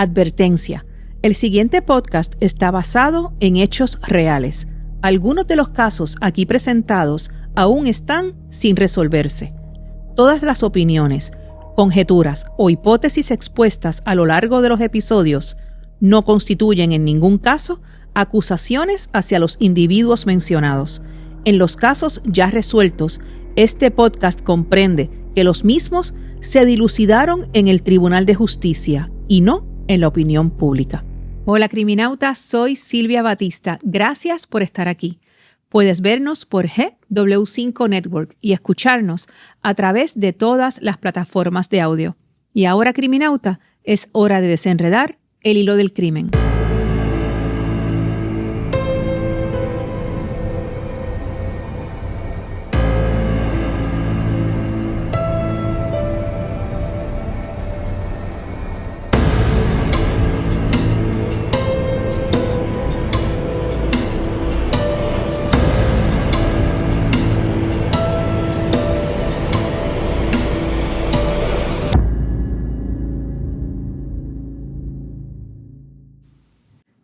Advertencia. El siguiente podcast está basado en hechos reales. Algunos de los casos aquí presentados aún están sin resolverse. Todas las opiniones, conjeturas o hipótesis expuestas a lo largo de los episodios no constituyen en ningún caso acusaciones hacia los individuos mencionados. En los casos ya resueltos, este podcast comprende que los mismos se dilucidaron en el Tribunal de Justicia y no en la opinión pública. Hola criminautas, soy Silvia Batista. Gracias por estar aquí. Puedes vernos por GW5 Network y escucharnos a través de todas las plataformas de audio. Y ahora, criminauta, es hora de desenredar el hilo del crimen.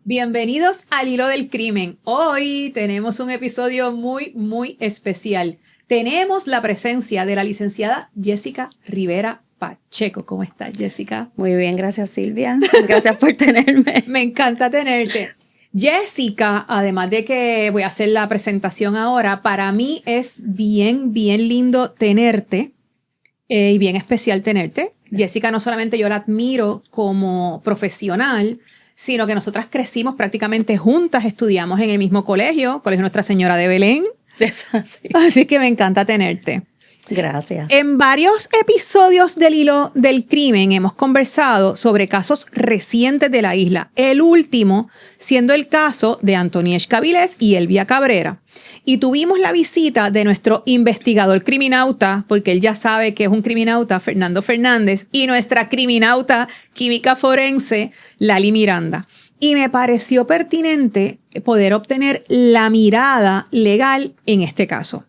Bienvenidos al Hilo del Crimen. Hoy tenemos un episodio muy especial. Tenemos la presencia de la licenciada Jessica Rivera Pacheco. ¿Cómo estás, Jessica? Muy bien, gracias Silvia. Gracias por tenerme. Me encanta tenerte. Jessica, además de que voy a hacer la presentación ahora, para mí es bien lindo tenerte y bien especial tenerte. Jessica, no solamente yo la admiro como profesional, sino que nosotras crecimos prácticamente juntas, estudiamos en el mismo colegio Nuestra Señora de Belén. Sí. Así que me encanta tenerte. Gracias. En varios episodios del Hilo del Crimen hemos conversado sobre casos recientes de la isla. El último siendo el caso de Antoniés Cavilés y Elvia Cabrera. Y tuvimos la visita de nuestro investigador criminauta, porque él ya sabe que es un criminauta, Fernando Fernández, y nuestra criminauta química forense, Lali Miranda. Y me pareció pertinente poder obtener la mirada legal en este caso.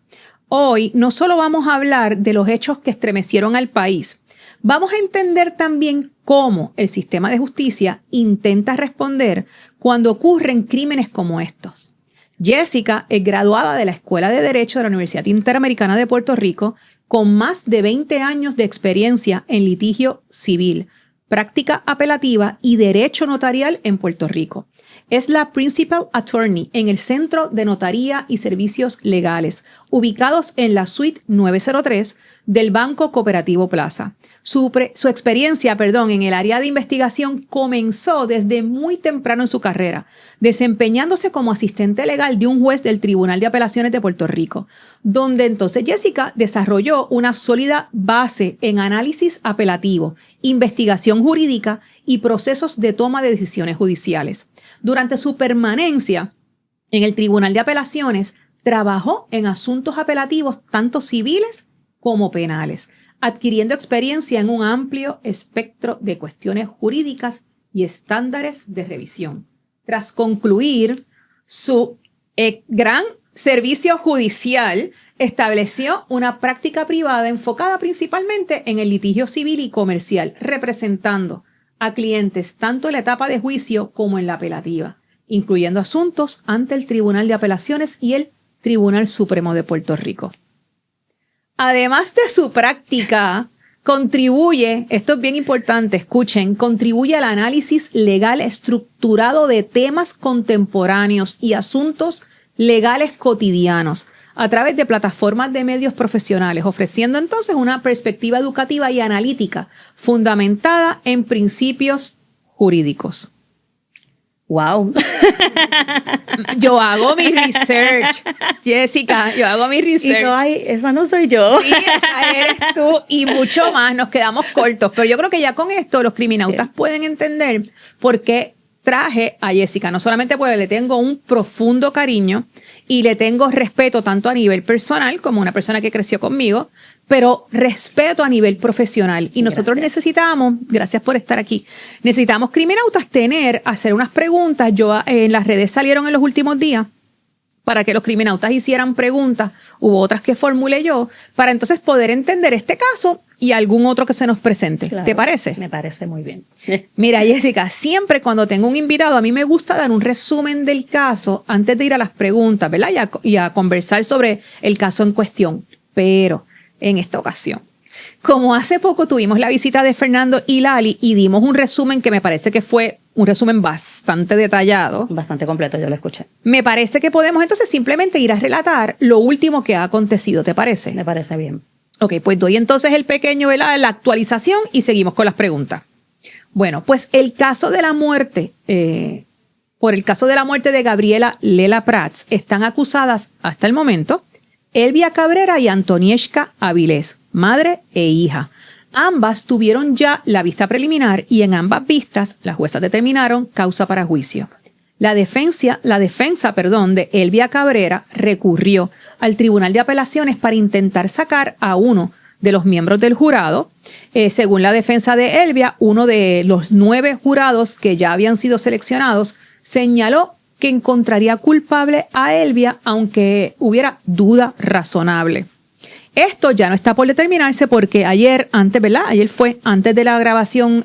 Hoy no solo vamos a hablar de los hechos que estremecieron al país, vamos a entender también cómo el sistema de justicia intenta responder cuando ocurren crímenes como estos. Jessica es graduada de la Escuela de Derecho de la Universidad Interamericana de Puerto Rico con más de 20 años de experiencia en litigio civil, práctica apelativa y derecho notarial en Puerto Rico. Es la Principal Attorney en el Centro de Notaría y Servicios Legales, ubicados en la Suite 903 del Banco Cooperativo Plaza. Su experiencia en el área de investigación comenzó desde muy temprano en su carrera, desempeñándose como asistente legal de un juez del Tribunal de Apelaciones de Puerto Rico, donde entonces Jessica desarrolló una sólida base en análisis apelativo, investigación jurídica y procesos de toma de decisiones judiciales. Durante su permanencia en el Tribunal de Apelaciones, trabajó en asuntos apelativos tanto civiles como penales, adquiriendo experiencia en un amplio espectro de cuestiones jurídicas y estándares de revisión. Tras concluir su gran servicio judicial, estableció una práctica privada enfocada principalmente en el litigio civil y comercial, representando a clientes tanto en la etapa de juicio como en la apelativa, incluyendo asuntos ante el Tribunal de Apelaciones y el Tribunal Supremo de Puerto Rico. Además de su práctica, contribuye, esto es bien importante, escuchen, contribuye al análisis legal estructurado de temas contemporáneos y asuntos legales cotidianos a través de plataformas de medios profesionales, ofreciendo entonces una perspectiva educativa y analítica fundamentada en principios jurídicos. ¡Wow! Yo hago mi research, Jessica, yo hago mi research. Y yo, ay, esa no soy yo. Sí, esa eres tú y mucho más, nos quedamos cortos. Pero yo creo que ya con esto los criminautas pueden entender por qué traje a Jessica, no solamente porque le tengo un profundo cariño y le tengo respeto tanto a nivel personal como una persona que creció conmigo, pero respeto a nivel profesional. Y nosotros necesitamos, gracias por estar aquí, necesitamos criminautas hacer unas preguntas. En las redes salieron en los últimos días para que los criminautas hicieran preguntas, hubo otras que formulé yo, para entonces poder entender este caso y algún otro que se nos presente. Claro, ¿Te parece? Me parece muy bien. Mira, Jessica, siempre cuando tengo un invitado, a mí me gusta dar un resumen del caso antes de ir a las preguntas, ¿verdad? Y a conversar sobre el caso en cuestión. Pero en esta ocasión, como hace poco tuvimos la visita de Fernando y Lali y dimos un resumen que me parece que fue un resumen bastante detallado. Bastante completo, yo lo escuché. Me parece que podemos entonces simplemente ir a relatar lo último que ha acontecido, ¿te parece? Me parece bien. Ok, pues doy entonces el pequeño, ¿verdad?, la actualización y seguimos con las preguntas. Bueno, pues el caso de la muerte, por el caso de la muerte de Gabriela Lela Prats, están acusadas hasta el momento Elvia Cabrera y Antonieshka Avilés, madre e hija. Ambas tuvieron ya la vista preliminar y en ambas vistas las juezas determinaron causa para juicio. La defensa, de Elvia Cabrera recurrió al Tribunal de Apelaciones para intentar sacar a uno de los miembros del jurado. Según la defensa de Elvia, uno de los 9 jurados que ya habían sido seleccionados señaló que encontraría culpable a Elvia aunque hubiera duda razonable. Esto ya no está por determinarse porque ayer fue antes de la grabación.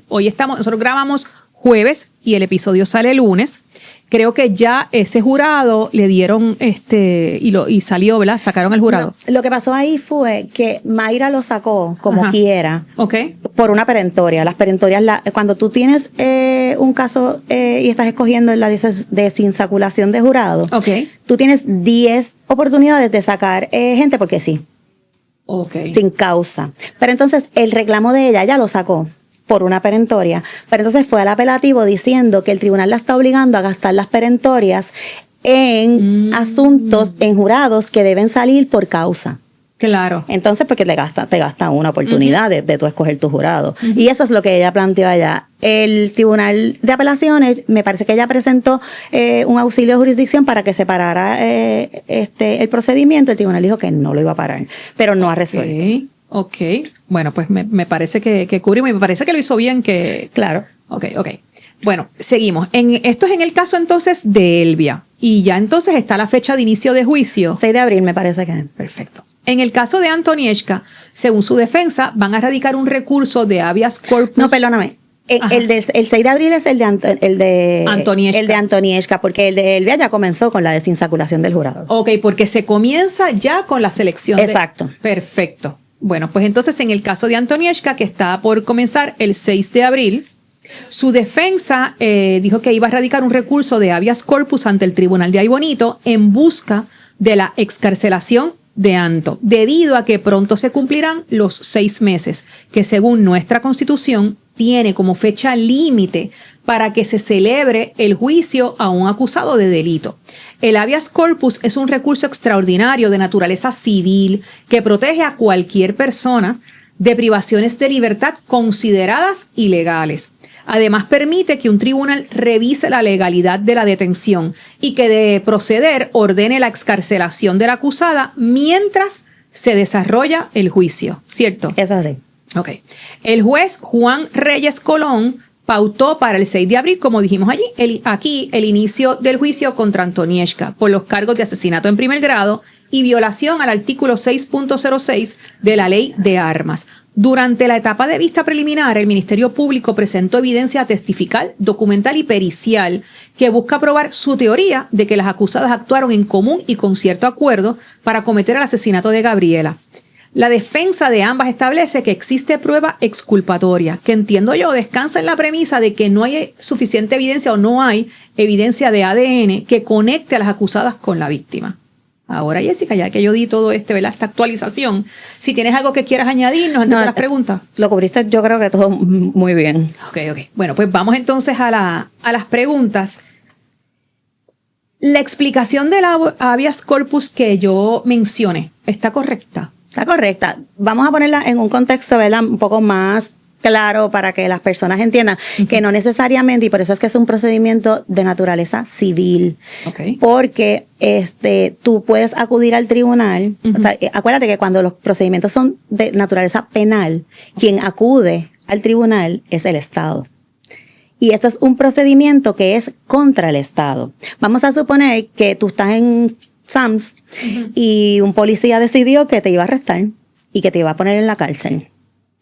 Nosotros grabamos jueves y el episodio sale el lunes. Creo que ya ese jurado le dieron y salió, ¿verdad? Sacaron el jurado. No, lo que pasó ahí fue que Mayra lo sacó como quiera. Okay. Por una perentoria. Las perentorias, cuando tú tienes un caso y estás escogiendo la desinsaculación de jurado, okay, tú tienes 10 oportunidades de sacar gente porque sí. Okay. Sin causa. Pero entonces el reclamo de ella ya lo sacó por una perentoria, pero entonces fue al apelativo diciendo que el tribunal la está obligando a gastar las perentorias en asuntos, en jurados que deben salir por causa. Claro. Entonces, porque te gasta una oportunidad de tú escoger tu jurado. Y eso es lo que ella planteó allá. El Tribunal de Apelaciones, me parece que ella presentó un auxilio de jurisdicción para que se parara el procedimiento. El tribunal dijo que no lo iba a parar, pero no ha resuelto. Ok. Bueno, pues me parece que cubrimos y me parece que lo hizo bien que... Claro. Ok. Bueno, seguimos. Esto es en el caso entonces de Elvia. Y ya entonces está la fecha de inicio de juicio. 6 de abril me parece que. Perfecto. En el caso de Antonieshka, según su defensa, van a radicar un recurso de habeas corpus. No, perdóname. El 6 de abril es el de Antonieshka. El de Antonieshka, porque el de Elvia ya comenzó con la desinsaculación del jurado. Ok, porque se comienza ya con la selección. Exacto. Perfecto. Bueno, pues entonces en el caso de Antonieshka, que está por comenzar el 6 de abril, su defensa dijo que iba a radicar un recurso de habeas corpus ante el Tribunal de Aybonito en busca de la excarcelación de Anto, debido a que pronto se cumplirán los 6 meses, que según nuestra Constitución tiene como fecha límite para que se celebre el juicio a un acusado de delito. El habeas corpus es un recurso extraordinario de naturaleza civil que protege a cualquier persona de privaciones de libertad consideradas ilegales. Además, permite que un tribunal revise la legalidad de la detención y que de proceder ordene la excarcelación de la acusada mientras se desarrolla el juicio, ¿cierto? Es así. Ok. El juez Juan Reyes Colón pautó para el 6 de abril, como dijimos aquí, el inicio del juicio contra Antonieshka por los cargos de asesinato en primer grado y violación al artículo 6.06 de la Ley de Armas. Durante la etapa de vista preliminar, el Ministerio Público presentó evidencia testifical, documental y pericial que busca probar su teoría de que las acusadas actuaron en común y con cierto acuerdo para cometer el asesinato de Gabriela. La defensa de ambas establece que existe prueba exculpatoria, que entiendo yo descansa en la premisa de que no hay suficiente evidencia o no hay evidencia de ADN que conecte a las acusadas con la víctima. Ahora, Jessica, ya que yo di todo ¿verdad? Esta actualización, si tienes algo que quieras añadirnos antes de las preguntas. Lo cubriste yo creo que todo muy bien. Ok. Bueno, pues vamos entonces a las preguntas. La explicación del habeas corpus que yo mencioné, ¿está correcta? Está correcta. Vamos a ponerla en un contexto, ¿verdad? Un poco más claro para que las personas entiendan que no necesariamente, y por eso es que es un procedimiento de naturaleza civil. Okay. Porque tú puedes acudir al tribunal. O sea, acuérdate que cuando los procedimientos son de naturaleza penal, quien acude al tribunal es el Estado. Y esto es un procedimiento que es contra el Estado. Vamos a suponer que tú estás en Sam's y un policía decidió que te iba a arrestar y que te iba a poner en la cárcel.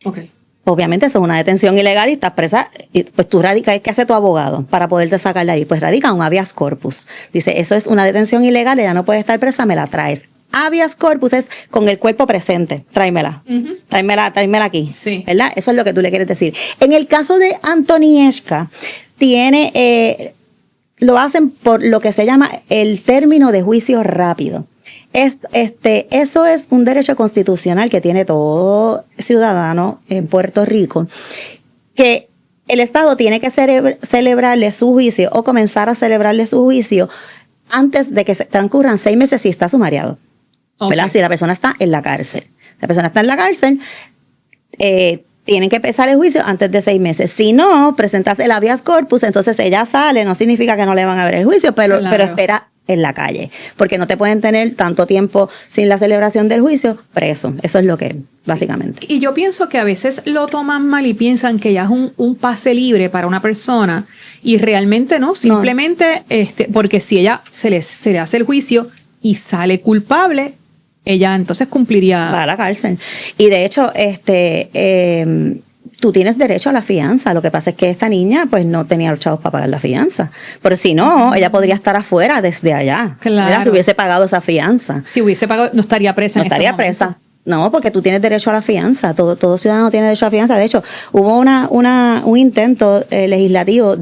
Okay. Obviamente eso es una detención ilegal y estás presa, y pues tú radicas, ¿qué hace tu abogado para poderte sacar de ahí? Pues radica un habeas corpus. Dice, eso es una detención ilegal, ella no puede estar presa, me la traes. Habeas corpus es con el cuerpo presente, tráemela, tráemela aquí, Sí. ¿verdad? Eso es lo que tú le quieres decir. En el caso de Antonieshka, lo hacen por lo que se llama el término de juicio rápido. Eso es un derecho constitucional que tiene todo ciudadano en Puerto Rico, que el Estado tiene que celebrarle su juicio o comenzar a celebrarle su juicio antes de que transcurran 6 meses si está sumariado. Okay. ¿Verdad? Si la persona está en la cárcel. La persona está en la cárcel, tienen que empezar el juicio antes de 6 meses. Si no, presentas el habeas corpus, entonces ella sale, no significa que no le van a ver el juicio, pero espera en la calle, porque no te pueden tener tanto tiempo sin la celebración del juicio preso. Eso es lo que, básicamente. Y yo pienso que a veces lo toman mal y piensan que ya es un pase libre para una persona y realmente no, simplemente porque si ella se le hace el juicio y sale culpable, ella entonces cumpliría. Va a la cárcel. Y de hecho, tú tienes derecho a la fianza. Lo que pasa es que esta niña pues no tenía los chavos para pagar la fianza. Pero si no, ella podría estar afuera desde allá. Claro. ¿Verdad? Si hubiese pagado esa fianza. Si hubiese pagado, no estaría presa. No estaría presa. No, porque tú tienes derecho a la fianza. Todo ciudadano tiene derecho a la fianza. De hecho, hubo un intento legislativo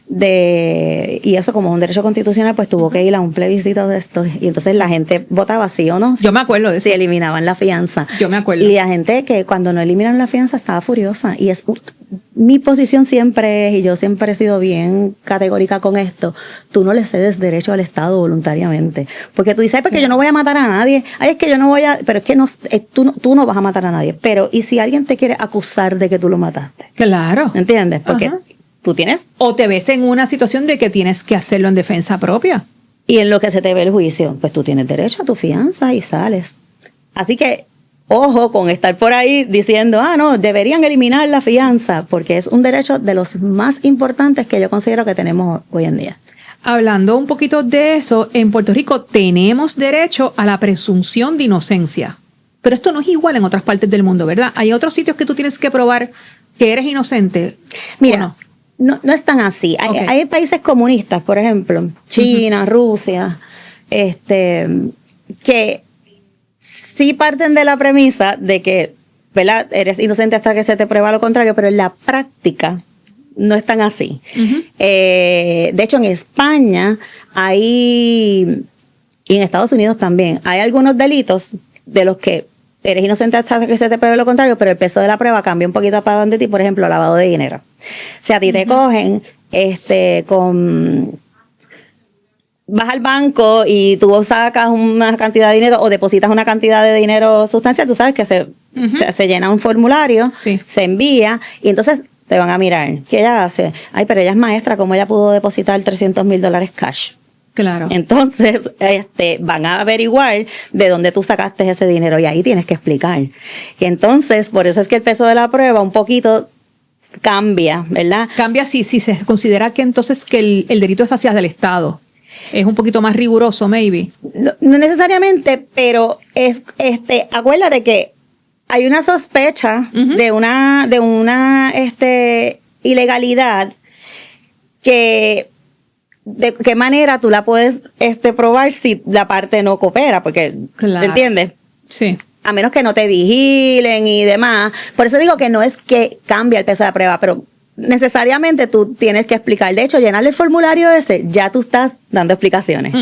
y eso como es un derecho constitucional, pues tuvo que ir a un plebiscito de esto. Y entonces la gente votaba sí o no. Yo me acuerdo de eso. Si eliminaban la fianza. Yo me acuerdo. Y la gente que cuando no eliminan la fianza estaba furiosa. Y mi posición siempre es, y yo siempre he sido bien categórica con esto, tú no le cedes derecho al Estado voluntariamente. Porque tú dices, porque yo no voy a matar a nadie. Ay, es que yo no voy a... Pero es que tú no vas a matar a nadie. Pero, ¿y si alguien te quiere acusar de que tú lo mataste? Claro. ¿Entiendes? Porque tú tienes... O te ves en una situación de que tienes que hacerlo en defensa propia. Y en lo que se te ve el juicio, pues tú tienes derecho a tu fianza y sales. Así que, ojo con estar por ahí diciendo, no, deberían eliminar la fianza, porque es un derecho de los más importantes que yo considero que tenemos hoy en día. Hablando un poquito de eso, en Puerto Rico tenemos derecho a la presunción de inocencia. Pero esto no es igual en otras partes del mundo, ¿verdad? Hay otros sitios que tú tienes que probar que eres inocente. Mira, no es tan así. Hay países comunistas, por ejemplo, China, Rusia, que sí parten de la premisa de que, ¿verdad?, eres inocente hasta que se te prueba lo contrario, pero en la práctica no es tan así. De hecho, en España y en Estados Unidos también, hay algunos delitos de los que eres inocente hasta que se te pruebe lo contrario, pero el peso de la prueba cambia un poquito para donde ti, por ejemplo, lavado de dinero. Si a ti te cogen vas al banco y tú sacas una cantidad de dinero o depositas una cantidad de dinero sustancial, tú sabes que se llena un formulario, se envía y entonces te van a mirar. ¿Qué ella hace? Ay, pero ella es maestra, ¿cómo ella pudo depositar $300,000 cash? Claro. Entonces, van a averiguar de dónde tú sacaste ese dinero y ahí tienes que explicar. Y entonces, por eso es que el peso de la prueba un poquito cambia, ¿verdad? Cambia si se considera que entonces que el delito es hacia el Estado. Es un poquito más riguroso, maybe. No necesariamente, pero acuérdate que hay una sospecha de una ilegalidad que de qué manera tú la puedes probar si la parte no coopera, porque claro. ¿entiendes? Sí. A menos que no te vigilen y demás. Por eso digo que no es que cambie el peso de la prueba, pero necesariamente tú tienes que explicar. De hecho, llenar el formulario ese, ya tú estás dando explicaciones.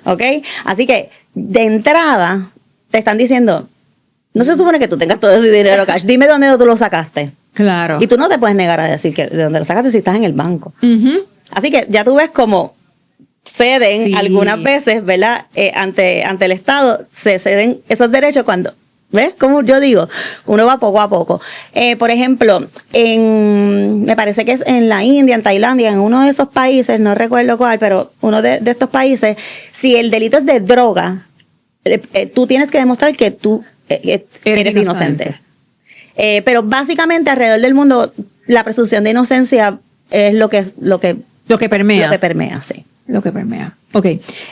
¿Ok? Así que, de entrada, te están diciendo, no se supone que tú tengas todo ese dinero cash. Dime dónde tú lo sacaste. Claro. Y tú no te puedes negar a decir que de dónde lo sacaste si estás en el banco. Así que ya tú ves cómo ceden algunas veces, ¿verdad? Ante el Estado, se ceden esos derechos cuando... ¿Ves? Como yo digo, uno va poco a poco. Por ejemplo, me parece que es en la India, en Tailandia, en uno de esos países, no recuerdo cuál, pero uno de estos países, si el delito es de droga, tú tienes que demostrar que tú eres inocente. Pero básicamente alrededor del mundo, la presunción de inocencia es lo que permea. Lo que permea, sí. Lo que permea. Ok.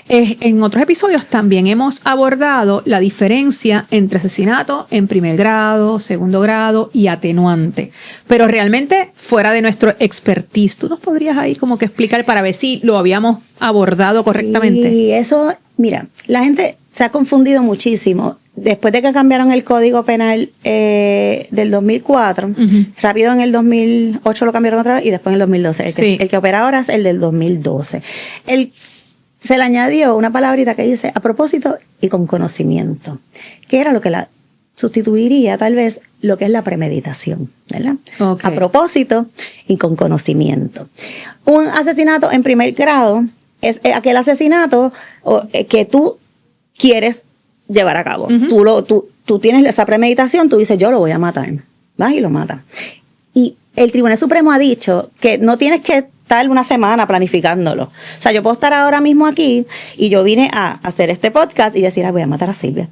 En otros episodios también hemos abordado la diferencia entre asesinato en primer grado, segundo grado y atenuante. Pero realmente fuera de nuestro expertise, ¿tú nos podrías ahí como que explicar para ver si lo habíamos abordado correctamente? Y eso, mira, la gente se ha confundido muchísimo. Después de que cambiaron el Código Penal del 2004, rápido en el 2008 lo cambiaron otra vez y después en el 2012. El que opera ahora es el del 2012. Se le añadió una palabrita que dice a propósito y con conocimiento, que era lo que la sustituiría tal vez lo que es la premeditación, ¿verdad? Okay. A propósito y con conocimiento. Un asesinato en primer grado es aquel asesinato que tú quieres llevar a cabo. Tú tienes esa premeditación, tú dices, yo lo voy a matar. Vas y lo matas. Y el Tribunal Supremo ha dicho que no tienes que estar una semana planificándolo. O sea, yo puedo estar ahora mismo aquí y yo vine a hacer este podcast y decir, voy a matar a Silvia.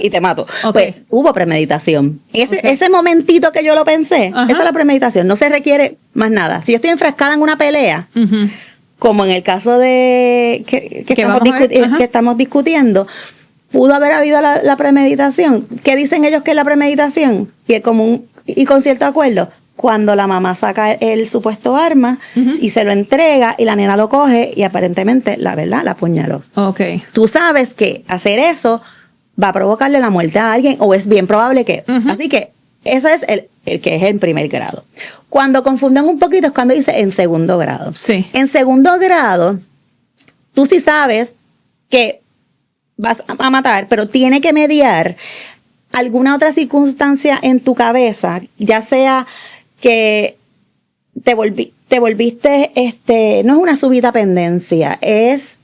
Y te mato. Okay. Pues hubo premeditación. Ese momentito que yo lo pensé, esa es la premeditación. No se requiere más nada. Si yo estoy enfrascada en una pelea, como en el caso de que estamos discutiendo, pudo haber habido la premeditación. ¿Qué dicen ellos que es la premeditación? Y es común y con cierto acuerdo. Cuando la mamá saca el supuesto arma y se lo entrega y la nena lo coge y aparentemente, la verdad, la apuñaló. Okay. Tú sabes que hacer eso va a provocarle la muerte a alguien o es bien probable que. Así que eso es el que es en primer grado. Cuando confunden un poquito es cuando dice en segundo grado. Sí. En segundo grado, tú sí sabes que vas a matar, pero tiene que mediar alguna otra circunstancia en tu cabeza, ya sea que te volviste, no es una súbita pendencia, es,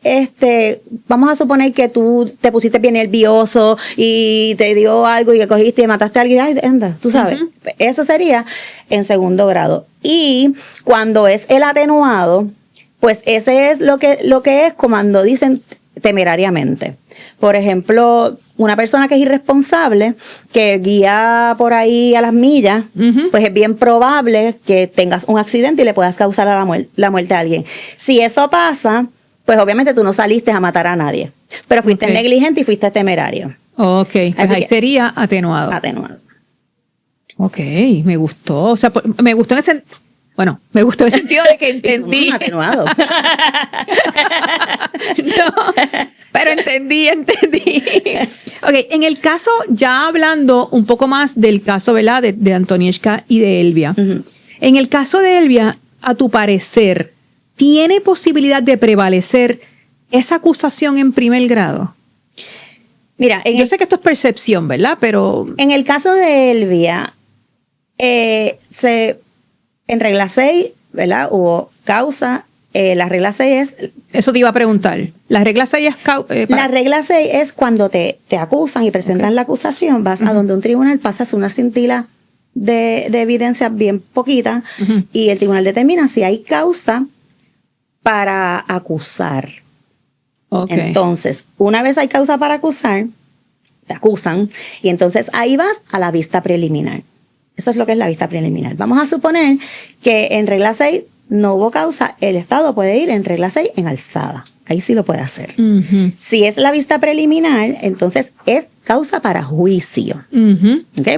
vamos a suponer que tú te pusiste bien nervioso y te dio algo y que cogiste y mataste a alguien, ay, anda, tú sabes, eso sería en segundo grado. Y cuando es el atenuado, pues ese es lo que es cuando dicen temerariamente. Por ejemplo, una persona que es irresponsable, que guía por ahí a las millas, pues es bien probable que tengas un accidente y le puedas causar la muerte a alguien. Si eso pasa, pues obviamente tú no saliste a matar a nadie, pero fuiste negligente y fuiste temerario. Ok, pues ahí sería atenuado. Atenuado. Ok, me gustó. O sea, me gustó en ese... Bueno, me gustó el sentido de que entendí. Atenuado. No, pero entendí. Ok, en el caso, ya hablando un poco más del caso, ¿verdad? De Antonieshka y de Elvia. En el caso de Elvia, a tu parecer, ¿tiene posibilidad de prevalecer esa acusación en primer grado? Mira, yo sé que esto es percepción, ¿verdad? Pero... En el caso de Elvia, en regla 6, ¿verdad? Hubo causa. La regla 6 es... Eso te iba a preguntar. La regla 6 es... La regla 6 es cuando te acusan y presentan la acusación, vas a donde un tribunal, pasas una cintila de evidencia bien poquita y el tribunal determina si hay causa para acusar. Entonces, una vez hay causa para acusar, te acusan y entonces ahí vas a la vista preliminar. Eso es lo que es la vista preliminar. Vamos a suponer que en regla 6 no hubo causa, el Estado puede ir en regla 6 en alzada. Ahí sí lo puede hacer. Si es la vista preliminar, entonces es causa para juicio.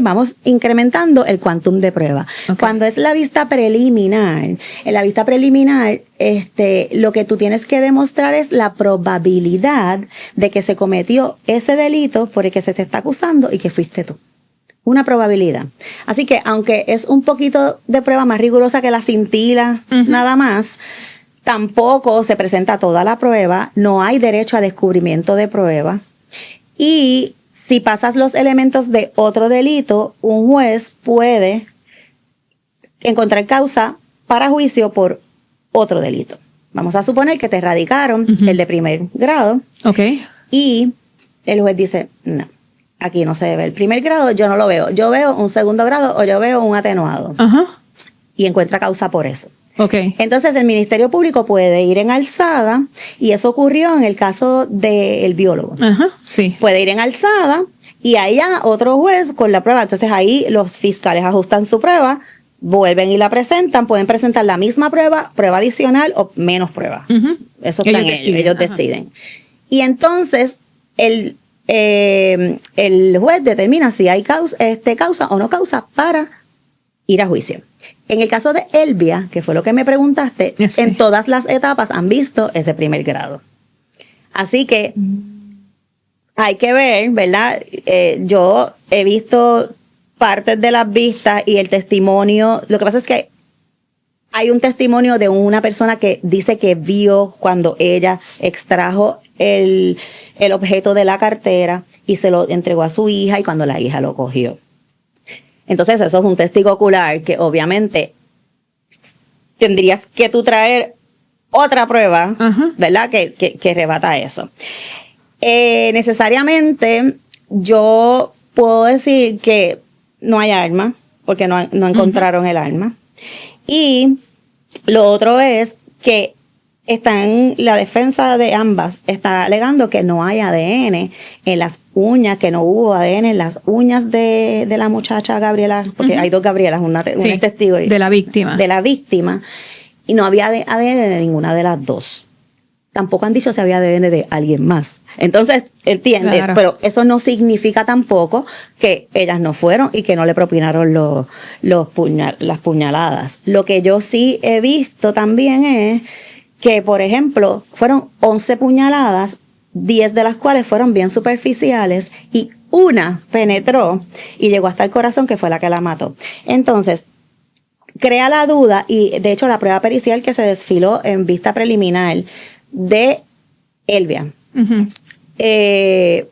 Vamos incrementando el quantum de prueba. Cuando es la vista preliminar, en la vista preliminar, lo que tú tienes que demostrar es la probabilidad de que se cometió ese delito por el que se te está acusando y que fuiste tú. Una probabilidad. Así que aunque es un poquito de prueba más rigurosa que la cintila, nada más, tampoco se presenta toda la prueba, no hay derecho a descubrimiento de prueba. Y si pasas los elementos de otro delito, un juez puede encontrar causa para juicio por otro delito. Vamos a suponer que te radicaron el de primer grado. Y el juez dice, no. Aquí no se ve el primer grado, yo no lo veo. Yo veo un segundo grado o yo veo un atenuado. Y encuentra causa por eso. Entonces el Ministerio Público puede ir en alzada y eso ocurrió en el caso del biólogo. Puede ir en alzada y ahí ya otro juez con la prueba. Entonces ahí los fiscales ajustan su prueba vuelven y la presentan, pueden presentar la misma prueba, prueba adicional o menos prueba. Eso está en ellos deciden. Y entonces el juez determina si hay causa o no causa para ir a juicio. En el caso de Elvia, que fue lo que me preguntaste, en todas las etapas han visto ese primer grado. Así que hay que ver, ¿verdad? Yo he visto partes de las vistas y el testimonio. Lo que pasa es que hay un testimonio de una persona que dice que vio cuando ella extrajo el objeto de la cartera y se lo entregó a su hija y cuando la hija lo cogió. Entonces eso es un testigo ocular que obviamente tendrías que tú traer otra prueba, ¿verdad? Que rebata eso. Necesariamente yo puedo decir que no hay arma, porque no encontraron el arma. Y lo otro es que la defensa de ambas está alegando que no hay ADN en las uñas, que no hubo ADN en las uñas de la muchacha Gabriela, porque hay dos Gabrielas, una es testigo de la víctima. De la víctima, y no había ADN de ninguna de las dos. Tampoco han dicho si había ADN de alguien más. Entonces, entiende, claro. Pero eso no significa tampoco que ellas no fueron y que no le propinaron las puñaladas. Lo que yo sí he visto también es que, por ejemplo, fueron 11 puñaladas, 10 de las cuales fueron bien superficiales y una penetró y llegó hasta el corazón, que fue la que la mató. Entonces, crea la duda, y de hecho la prueba pericial que se desfiló en vista preliminar de Elvia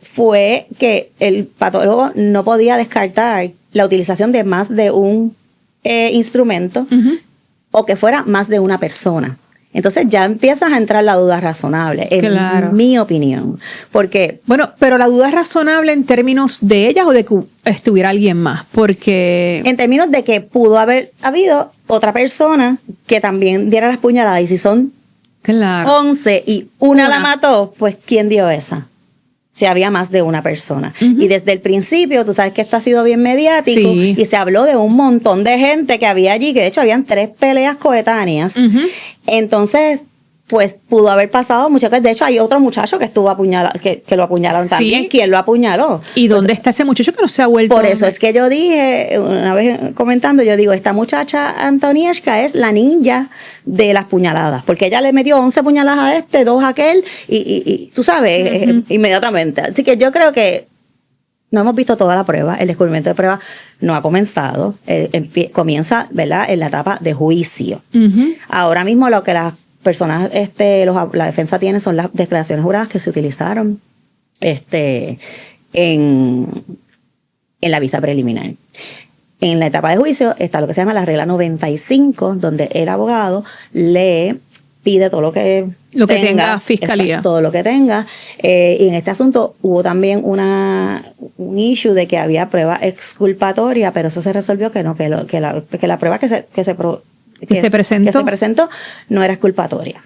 fue que el patólogo no podía descartar la utilización de más de un instrumento o que fuera más de una persona. Entonces ya empiezas a entrar la duda razonable, en mi opinión. Porque, bueno, pero la duda es razonable en términos de ellas o de que estuviera alguien más, porque en términos de que pudo haber habido otra persona que también diera las puñaladas, y si son 11 y una la mató, pues ¿quién dio esa? Si había más de una persona. Y desde el principio, tú sabes que esto ha sido bien mediático, y se habló de un montón de gente que había allí, que de hecho habían 3 peleas coetáneas. Entonces, pues pudo haber pasado muchas veces. De hecho, hay otro muchacho que estuvo apuñalado, que lo apuñalaron también. ¿Quién lo apuñaló? ¿Y dónde está ese muchacho que no se ha vuelto? Por eso es que yo dije, una vez comentando, yo digo, esta muchacha Antonieshka es la ninja de las puñaladas, porque ella le metió 11 puñaladas a 2 a aquel, y tú sabes, inmediatamente. Así que yo creo que no hemos visto toda la prueba, el descubrimiento de prueba no ha comenzado, comienza, ¿verdad?, en la etapa de juicio. Ahora mismo lo que las personas, la defensa tiene son las declaraciones juradas que se utilizaron en la vista preliminar. En la etapa de juicio está lo que se llama la regla 95, donde el abogado le pide todo lo que tenga fiscalía. Todo lo que tenga. Y en este asunto hubo también un issue de que había prueba exculpatoria, pero eso se resolvió que no, que la prueba que se presentó no era exculpatoria.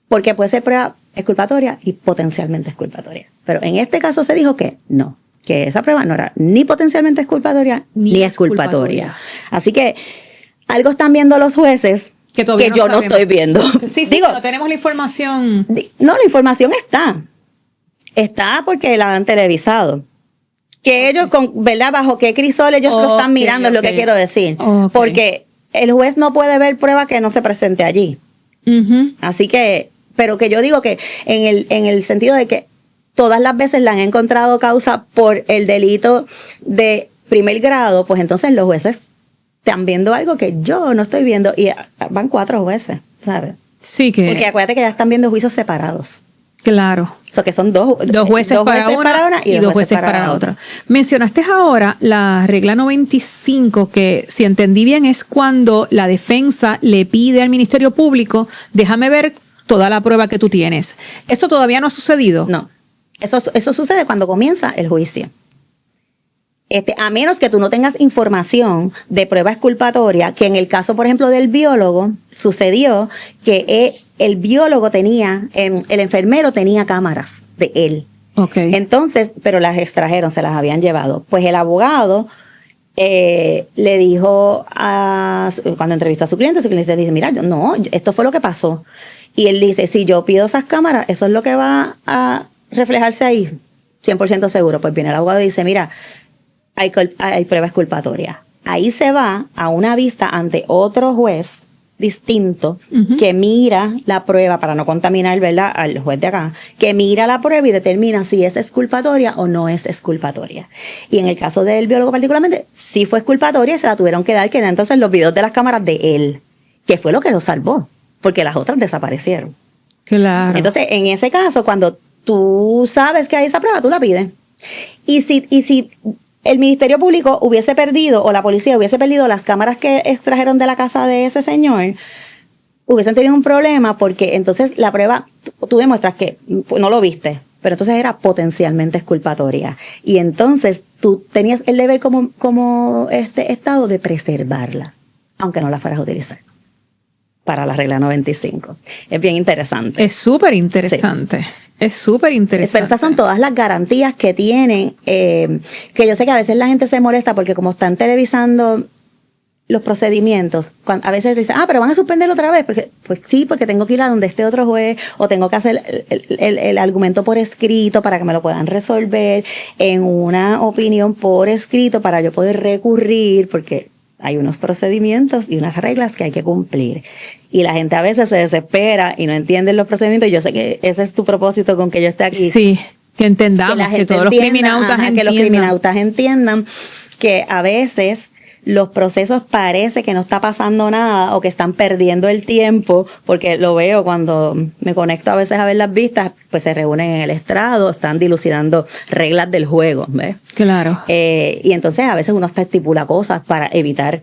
Porque puede ser prueba exculpatoria y potencialmente exculpatoria. Pero en este caso se dijo que no, que esa prueba no era ni potencialmente exculpatoria ni exculpatoria. Así que algo están viendo los jueces que yo no estoy viendo. Digo, no tenemos la información. No, la información está. Está porque la han televisado. Que ellos, ¿verdad? Bajo qué crisol ellos lo están mirando, es lo que quiero decir. Porque el juez no puede ver prueba que no se presente allí. Así que, pero que yo digo que en el sentido de que todas las veces la han encontrado causa por el delito de primer grado, pues entonces los jueces están viendo algo que yo no estoy viendo, y van 4 jueces, ¿sabes? Sí, que porque acuérdate que ya están viendo juicios separados. Claro. O sea, que son dos jueces para una y dos jueces para la otra. Mencionaste ahora la regla 95, que si entendí bien es cuando la defensa le pide al Ministerio Público, déjame ver toda la prueba que tú tienes. ¿Esto todavía no ha sucedido? No. Eso sucede cuando comienza el juicio. A menos que tú no tengas información de prueba exculpatoria, que en el caso, por ejemplo, del biólogo, sucedió que el biólogo el enfermero tenía cámaras de él. Okay. Entonces, pero las extrajeron, se las habían llevado. Pues el abogado le dijo cuando entrevistó a su cliente dice, mira, esto fue lo que pasó. Y él dice, si yo pido esas cámaras, eso es lo que va a reflejarse ahí, 100% seguro. Pues viene el abogado y dice, mira, hay pruebas exculpatorias. Ahí se va a una vista ante otro juez distinto que mira la prueba para no contaminar, ¿verdad?, al juez de acá, que mira la prueba y determina si es exculpatoria o no es exculpatoria. Y en el caso del biólogo particularmente, sí fue exculpatoria y se la tuvieron que dar, que eran entonces los videos de las cámaras de él, que fue lo que lo salvó, porque las otras desaparecieron. Claro. Entonces, en ese caso, cuando tú sabes que hay esa prueba, tú la pides. Y si el Ministerio Público hubiese perdido, o la policía hubiese perdido las cámaras que extrajeron de la casa de ese señor, hubiesen tenido un problema, porque entonces la prueba, tú demuestras que no lo viste, pero entonces era potencialmente exculpatoria. Y entonces tú tenías el deber como Estado de preservarla, aunque no la fueras a utilizar para la regla 95. Es bien interesante. Es súper interesante. Sí. Es súper interesante. Pero esas son todas las garantías que tienen, que yo sé que a veces la gente se molesta porque como están televisando los procedimientos, a veces dicen, pero van a suspenderlo otra vez, porque pues sí, porque tengo que ir a donde esté otro juez, o tengo que hacer el argumento por escrito para que me lo puedan resolver en una opinión por escrito para yo poder recurrir, porque hay unos procedimientos y unas reglas que hay que cumplir. Y la gente a veces se desespera y no entiende los procedimientos. Yo sé que ese es tu propósito con que yo esté aquí. Sí, que entendamos, que todos los criminautas entiendan. Que los criminautas entiendan que a veces los procesos parece que no está pasando nada o que están perdiendo el tiempo, porque lo veo cuando me conecto a veces a ver las vistas, pues se reúnen en el estrado, están dilucidando reglas del juego, ¿ves? Claro. Y entonces a veces uno hasta estipula cosas para evitar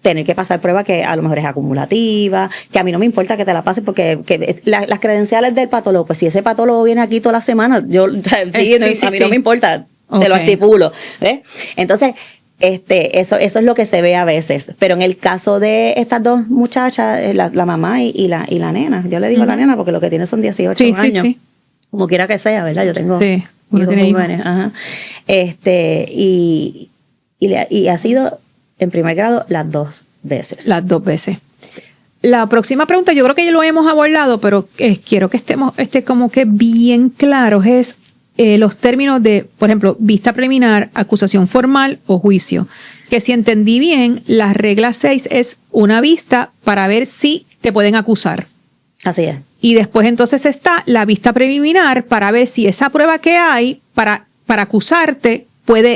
tener que pasar prueba que a lo mejor es acumulativa, que a mí no me importa que te la pases porque las credenciales del patólogo, pues si ese patólogo viene aquí toda la semana, a mí no me importa, te lo estipulo, ¿ves? Entonces, eso es lo que se ve a veces, pero en el caso de estas dos muchachas, la mamá y la nena, yo le digo la nena porque lo que tiene son 18 años, como quiera que sea, ¿verdad? Yo tengo hijos jóvenes, y ha sido en primer grado las dos veces. Las dos veces. Sí. La próxima pregunta, yo creo que ya lo hemos abordado, pero quiero que esté como que bien claros, es los términos de, por ejemplo, vista preliminar, acusación formal o juicio. Que si entendí bien, la regla 6 es una vista para ver si te pueden acusar. Así es. Y después entonces está la vista preliminar para ver si esa prueba que hay para acusarte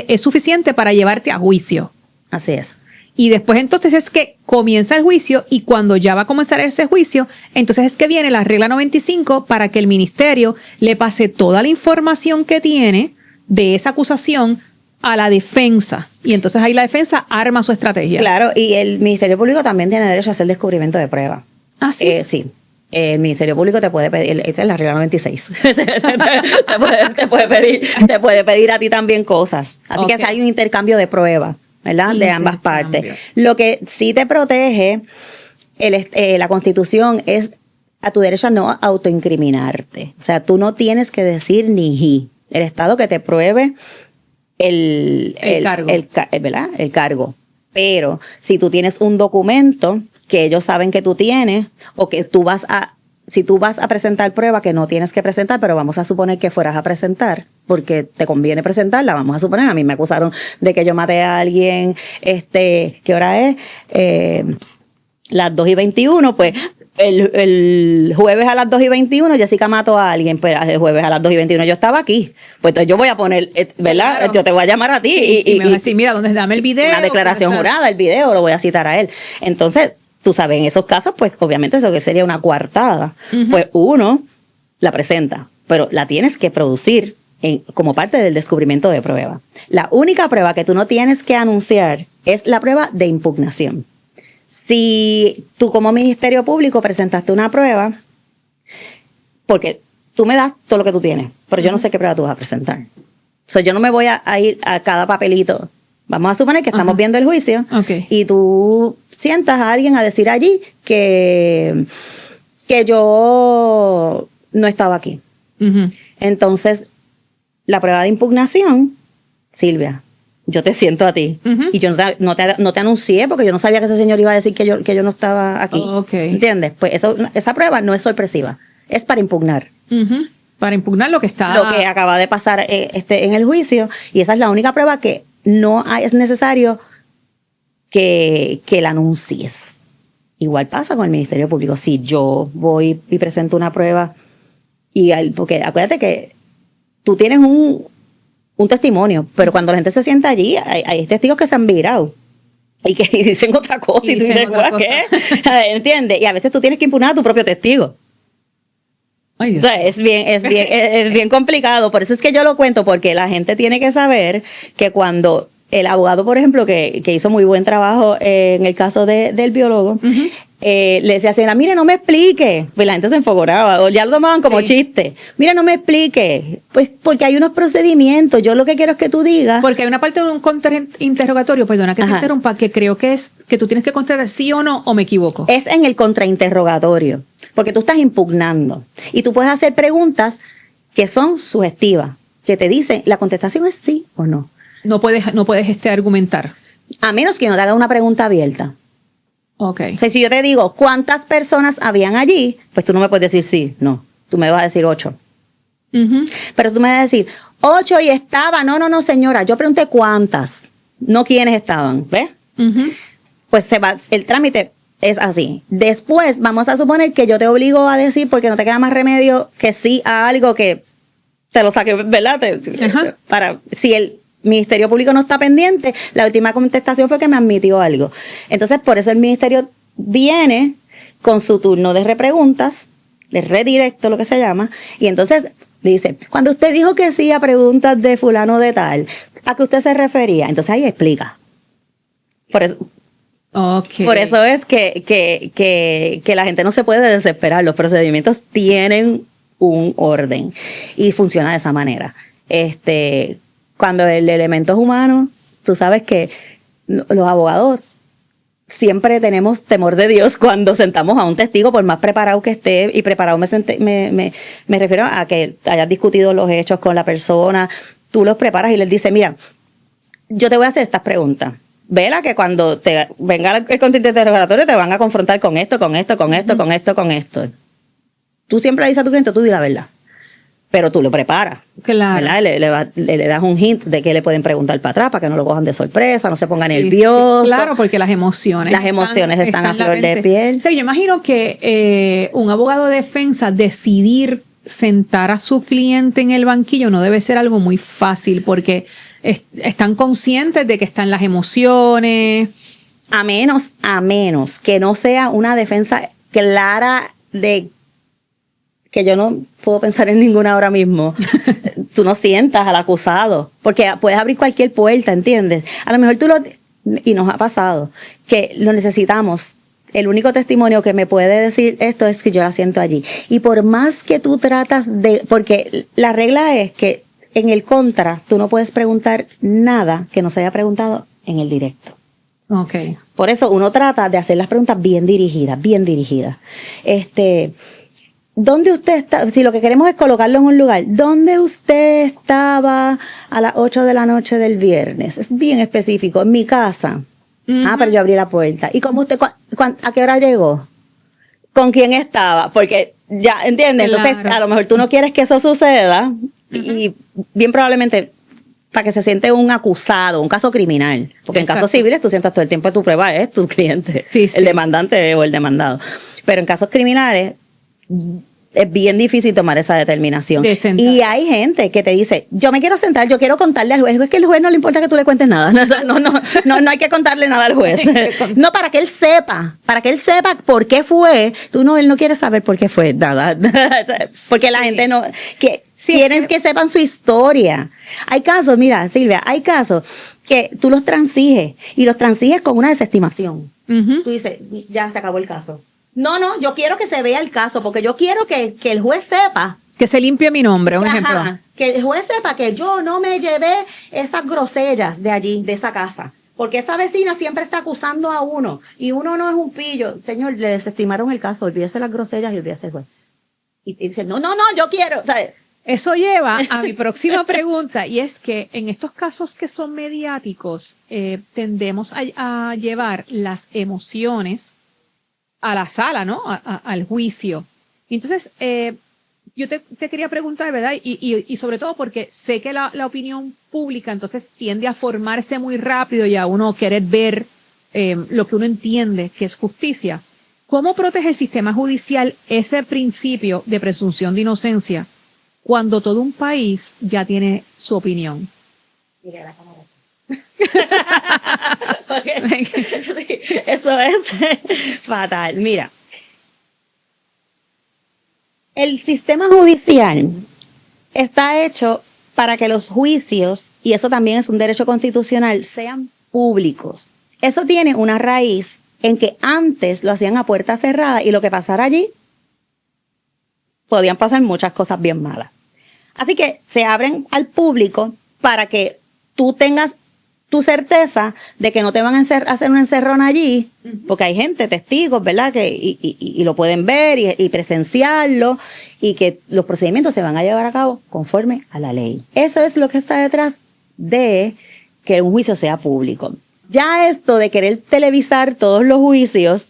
es suficiente para llevarte a juicio. Así es. Y después entonces es que comienza el juicio, y cuando ya va a comenzar ese juicio, entonces es que viene la regla 95 para que el ministerio le pase toda la información que tiene de esa acusación a la defensa. Y entonces ahí la defensa arma su estrategia. Claro, y el Ministerio Público también tiene derecho a hacer descubrimiento de prueba. ¿Ah, sí? Sí. El Ministerio Público te puede pedir, esta es la regla 96, te puede pedir a ti también cosas. Así que hay un intercambio de pruebas, ¿verdad? De ambas partes. Lo que sí te protege la Constitución es a tu derecho a no autoincriminarte. O sea, tú no tienes que decir ni el Estado que te pruebe el cargo. Pero si tú tienes un documento que ellos saben que tú tienes, o que si tú vas a presentar prueba que no tienes que presentar, pero vamos a suponer que fueras a presentar, porque te conviene presentarla, vamos a suponer, a mí me acusaron de que yo maté a alguien, ¿qué hora es? Las 2:21, pues el jueves a las 2:21 Jessica mató a alguien, pues el jueves a las 2:21 yo estaba aquí, pues entonces yo voy a poner, ¿verdad? Claro. Yo te voy a llamar a ti y me vas a decir, mira, dame el video. Una declaración jurada, el video, lo voy a citar a él. Entonces, tú sabes, en esos casos, pues obviamente eso que sería una coartada. Pues uno la presenta, pero la tienes que producir como parte del descubrimiento de prueba. La única prueba que tú no tienes que anunciar es la prueba de impugnación. Si tú como Ministerio Público presentaste una prueba, porque tú me das todo lo que tú tienes, pero yo no sé qué prueba tú vas a presentar. Yo no me voy a ir a cada papelito. Vamos a suponer que estamos viendo el juicio y tú sientas a alguien a decir allí que yo no estaba aquí. Entonces, la prueba de impugnación, Silvia, yo te siento a ti. Ujú. Y yo no te anuncié porque yo no sabía que ese señor iba a decir que yo no estaba aquí. Ok. ¿Entiendes? Pues esa prueba no es sorpresiva, es para impugnar Ujú. Para impugnar lo que está... lo que acaba de pasar en el juicio, y esa es la única prueba que es necesario que la anuncies. Igual pasa con el Ministerio Público. Si yo voy y presento una prueba, porque acuérdate que tú tienes un testimonio, pero cuando la gente se sienta allí, hay testigos que se han virado y que dicen otra cosa y tú dicen dices, otra ¿qué? ¿Entiendes? Y a veces tú tienes que impugnar a tu propio testigo. Ay, Dios. O sea, es bien complicado. Por eso es que yo lo cuento, porque la gente tiene que saber que cuando el abogado, por ejemplo, que hizo muy buen trabajo en el caso del biólogo, le decía así, mire, no me explique. Pues la gente se enfogoraba, o ya lo tomaban como chiste. Mire, no me explique. Pues porque hay unos procedimientos. Yo lo que quiero es que tú digas. Porque hay una parte de un contrainterrogatorio, perdona que te Ajá. interrumpa, que creo que es que tú tienes que contestar sí o no, o me equivoco. Es en el contrainterrogatorio, porque tú estás impugnando y tú puedes hacer preguntas que son sugestivas, que te dicen la contestación es sí o no, No puedes argumentar. a menos que no te haga una pregunta abierta. Ok. O sea, si yo te digo cuántas personas habían allí, pues tú no me puedes decir sí, no, tú me vas a decir 8. Ujú. Pero tú me vas a decir 8 y estaba, no señora, yo pregunté cuántas, no quiénes estaban, ¿ves? Ujú. Pues el trámite es así. Después vamos a suponer que yo te obligo a decir, porque no te queda más remedio que sí a algo que te lo saque, ¿verdad? Ajá. Si el Ministerio Público no está pendiente, la última contestación fue que me admitió algo. Entonces, por eso el Ministerio viene con su turno de repreguntas, de redirecto, lo que se llama, y entonces dice, cuando usted dijo que sí a preguntas de fulano de tal, ¿a qué usted se refería? Entonces ahí explica. Por eso, Ok. por eso es que la gente no se puede desesperar. Los procedimientos tienen un orden y funciona de esa manera. Cuando el elemento es humano, tú sabes que los abogados siempre tenemos temor de Dios cuando sentamos a un testigo, por más preparado que esté, y preparado me refiero a que hayas discutido los hechos con la persona, tú los preparas y les dices, mira, yo te voy a hacer estas preguntas. Vela que cuando te venga el contrainterrogatorio te van a confrontar con esto, con esto, con esto, con esto, con esto. Tú siempre le dices a tu cliente, tú di la verdad. Pero tú lo preparas. Claro. ¿Verdad? Le das un hint de que le pueden preguntar para atrás, para que no lo cojan de sorpresa, no se ponga nervioso. Sí, claro, porque las emociones están a flor de latentes. piel. Sí, yo imagino que un abogado de defensa decidir sentar a su cliente en el banquillo no debe ser algo muy fácil, porque están conscientes de que están las emociones. A menos que no sea una defensa clara de que yo no puedo pensar en ninguna ahora mismo. Tú no sientas al acusado, porque puedes abrir cualquier puerta, ¿entiendes? A lo mejor y nos ha pasado, que lo necesitamos. El único testimonio que me puede decir esto es que yo la siento allí. Y por más que tú porque la regla es que en el contra, tú no puedes preguntar nada que no se haya preguntado en el directo. Okay. Por eso uno trata de hacer las preguntas bien dirigidas, bien dirigidas. ¿Dónde usted está? Si lo que queremos es colocarlo en un lugar, ¿dónde usted estaba a las 8 de la noche del viernes? Es bien específico, en mi casa. Uh-huh. Pero yo abrí la puerta. ¿Y cómo usted, a qué hora llegó? ¿Con quién estaba? Porque ya, ¿entiendes? Claro. Entonces, a lo mejor tú no quieres que eso suceda, y bien probablemente para que se siente un acusado, un caso criminal. Porque Exacto. en casos civiles tú sientas todo el tiempo tu prueba es tu cliente, Sí. el demandante o el demandado. Pero en casos criminales es bien difícil tomar esa determinación. Y hay gente que te dice, yo me quiero sentar, yo quiero contarle al juez. Es que al juez no le importa que tú le cuentes nada. No hay que contarle nada al juez. No, para que él sepa por qué fue. Él no quiere saber por qué fue, nada. Porque la gente no, quieren que sepan su historia. Hay casos, mira, Silvia, que tú los transiges, y los transiges con una desestimación. Uh-huh. Tú dices, ya se acabó el caso. No, yo quiero que se vea el caso, porque yo quiero que el juez sepa. Que se limpie mi nombre, un ejemplo. Que el juez sepa que yo no me llevé esas grosellas de allí, de esa casa. Porque esa vecina siempre está acusando a uno, y uno no es un pillo. Señor, le desestimaron el caso, olvídese las grosellas y olvídese el juez. Y dice, no, yo quiero. ¿Sabes? Eso lleva a mi próxima pregunta, y es que en estos casos que son mediáticos, tendemos a llevar las emociones a la sala, ¿no? Al juicio. Entonces, yo te quería preguntar, ¿verdad? Y sobre todo porque sé que la opinión pública entonces tiende a formarse muy rápido y a uno querer ver lo que uno entiende que es justicia. ¿Cómo protege el sistema judicial ese principio de presunción de inocencia cuando todo un país ya tiene su opinión? Mira la cámara. Eso es fatal. Mira, el sistema judicial está hecho para que los juicios, y eso también es un derecho constitucional, sean públicos. Eso tiene una raíz en que antes lo hacían a puerta cerrada y lo que pasara allí, podían pasar muchas cosas bien malas. Así que se abren al público para que tú tengas tu certeza de que no te van a hacer un encerrón allí, porque hay gente, testigos, ¿verdad? Y lo pueden ver y presenciarlo, y que los procedimientos se van a llevar a cabo conforme a la ley. Eso es lo que está detrás de que un juicio sea público. Ya esto de querer televisar todos los juicios,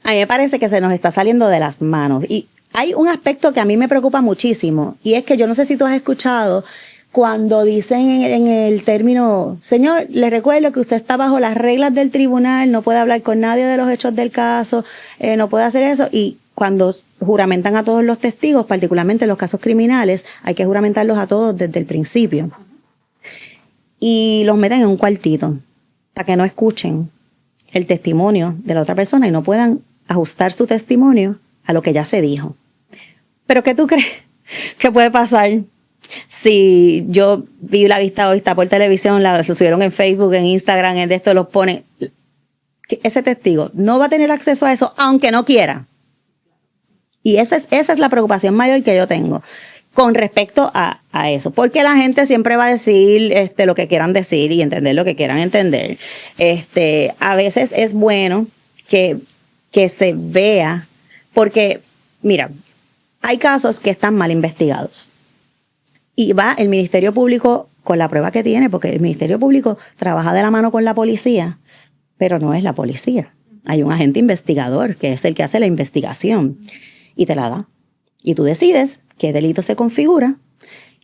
a mí me parece que se nos está saliendo de las manos. Y hay un aspecto que a mí me preocupa muchísimo, y es que yo no sé si tú has escuchado cuando dicen en el término, señor, le recuerdo que usted está bajo las reglas del tribunal, no puede hablar con nadie de los hechos del caso, no puede hacer eso, y cuando juramentan a todos los testigos, particularmente en los casos criminales, hay que juramentarlos a todos desde el principio. Y los meten en un cuartito para que no escuchen el testimonio de la otra persona y no puedan ajustar su testimonio a lo que ya se dijo. ¿Pero qué tú crees que puede pasar si yo vi la vista hoy, está por televisión, lo subieron en Facebook, en Instagram, en de esto los ponen? Ese testigo no va a tener acceso a eso aunque no quiera. Y esa es la preocupación mayor que yo tengo con respecto a eso, porque la gente siempre va a decir lo que quieran decir y entender lo que quieran entender. A veces es bueno que se vea, porque mira, hay casos que están mal investigados y va el Ministerio Público con la prueba que tiene, porque el Ministerio Público trabaja de la mano con la policía, pero no es la policía. Hay un agente investigador que es el que hace la investigación y te la da. Y tú decides qué delito se configura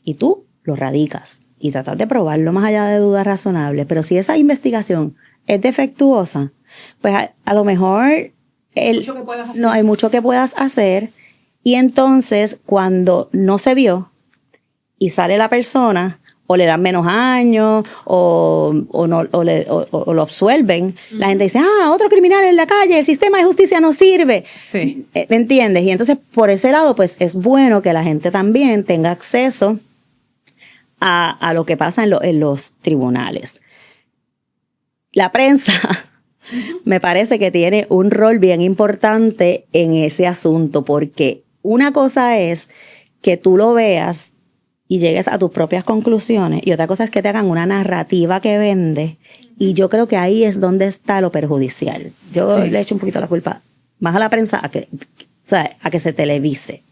y tú lo radicas y tratas de probarlo más allá de dudas razonables. Pero si esa investigación es defectuosa, pues a lo mejor no hay mucho que puedas hacer. Y entonces cuando no se vio y sale la persona, o le dan menos años, o lo absuelven, la gente dice, otro criminal en la calle, el sistema de justicia no sirve. Sí. ¿Me entiendes? Y entonces, por ese lado, pues es bueno que la gente también tenga acceso a lo que pasa en los tribunales. La prensa me parece que tiene un rol bien importante en ese asunto, porque una cosa es que tú lo veas y llegues a tus propias conclusiones, y otra cosa es que te hagan una narrativa que vende, y yo creo que ahí es donde está lo perjudicial. Yo le echo un poquito la culpa más a la prensa a que se televise.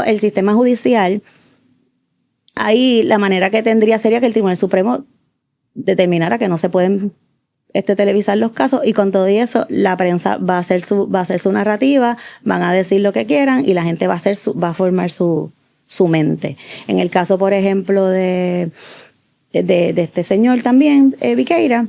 El sistema judicial, ahí la manera que tendría sería que el Tribunal Supremo determinara que no se pueden televisar los casos, y con todo eso la prensa va a hacer su narrativa, van a decir lo que quieran y la gente va a formar su mente. En el caso, por ejemplo, de este señor también, Viqueira,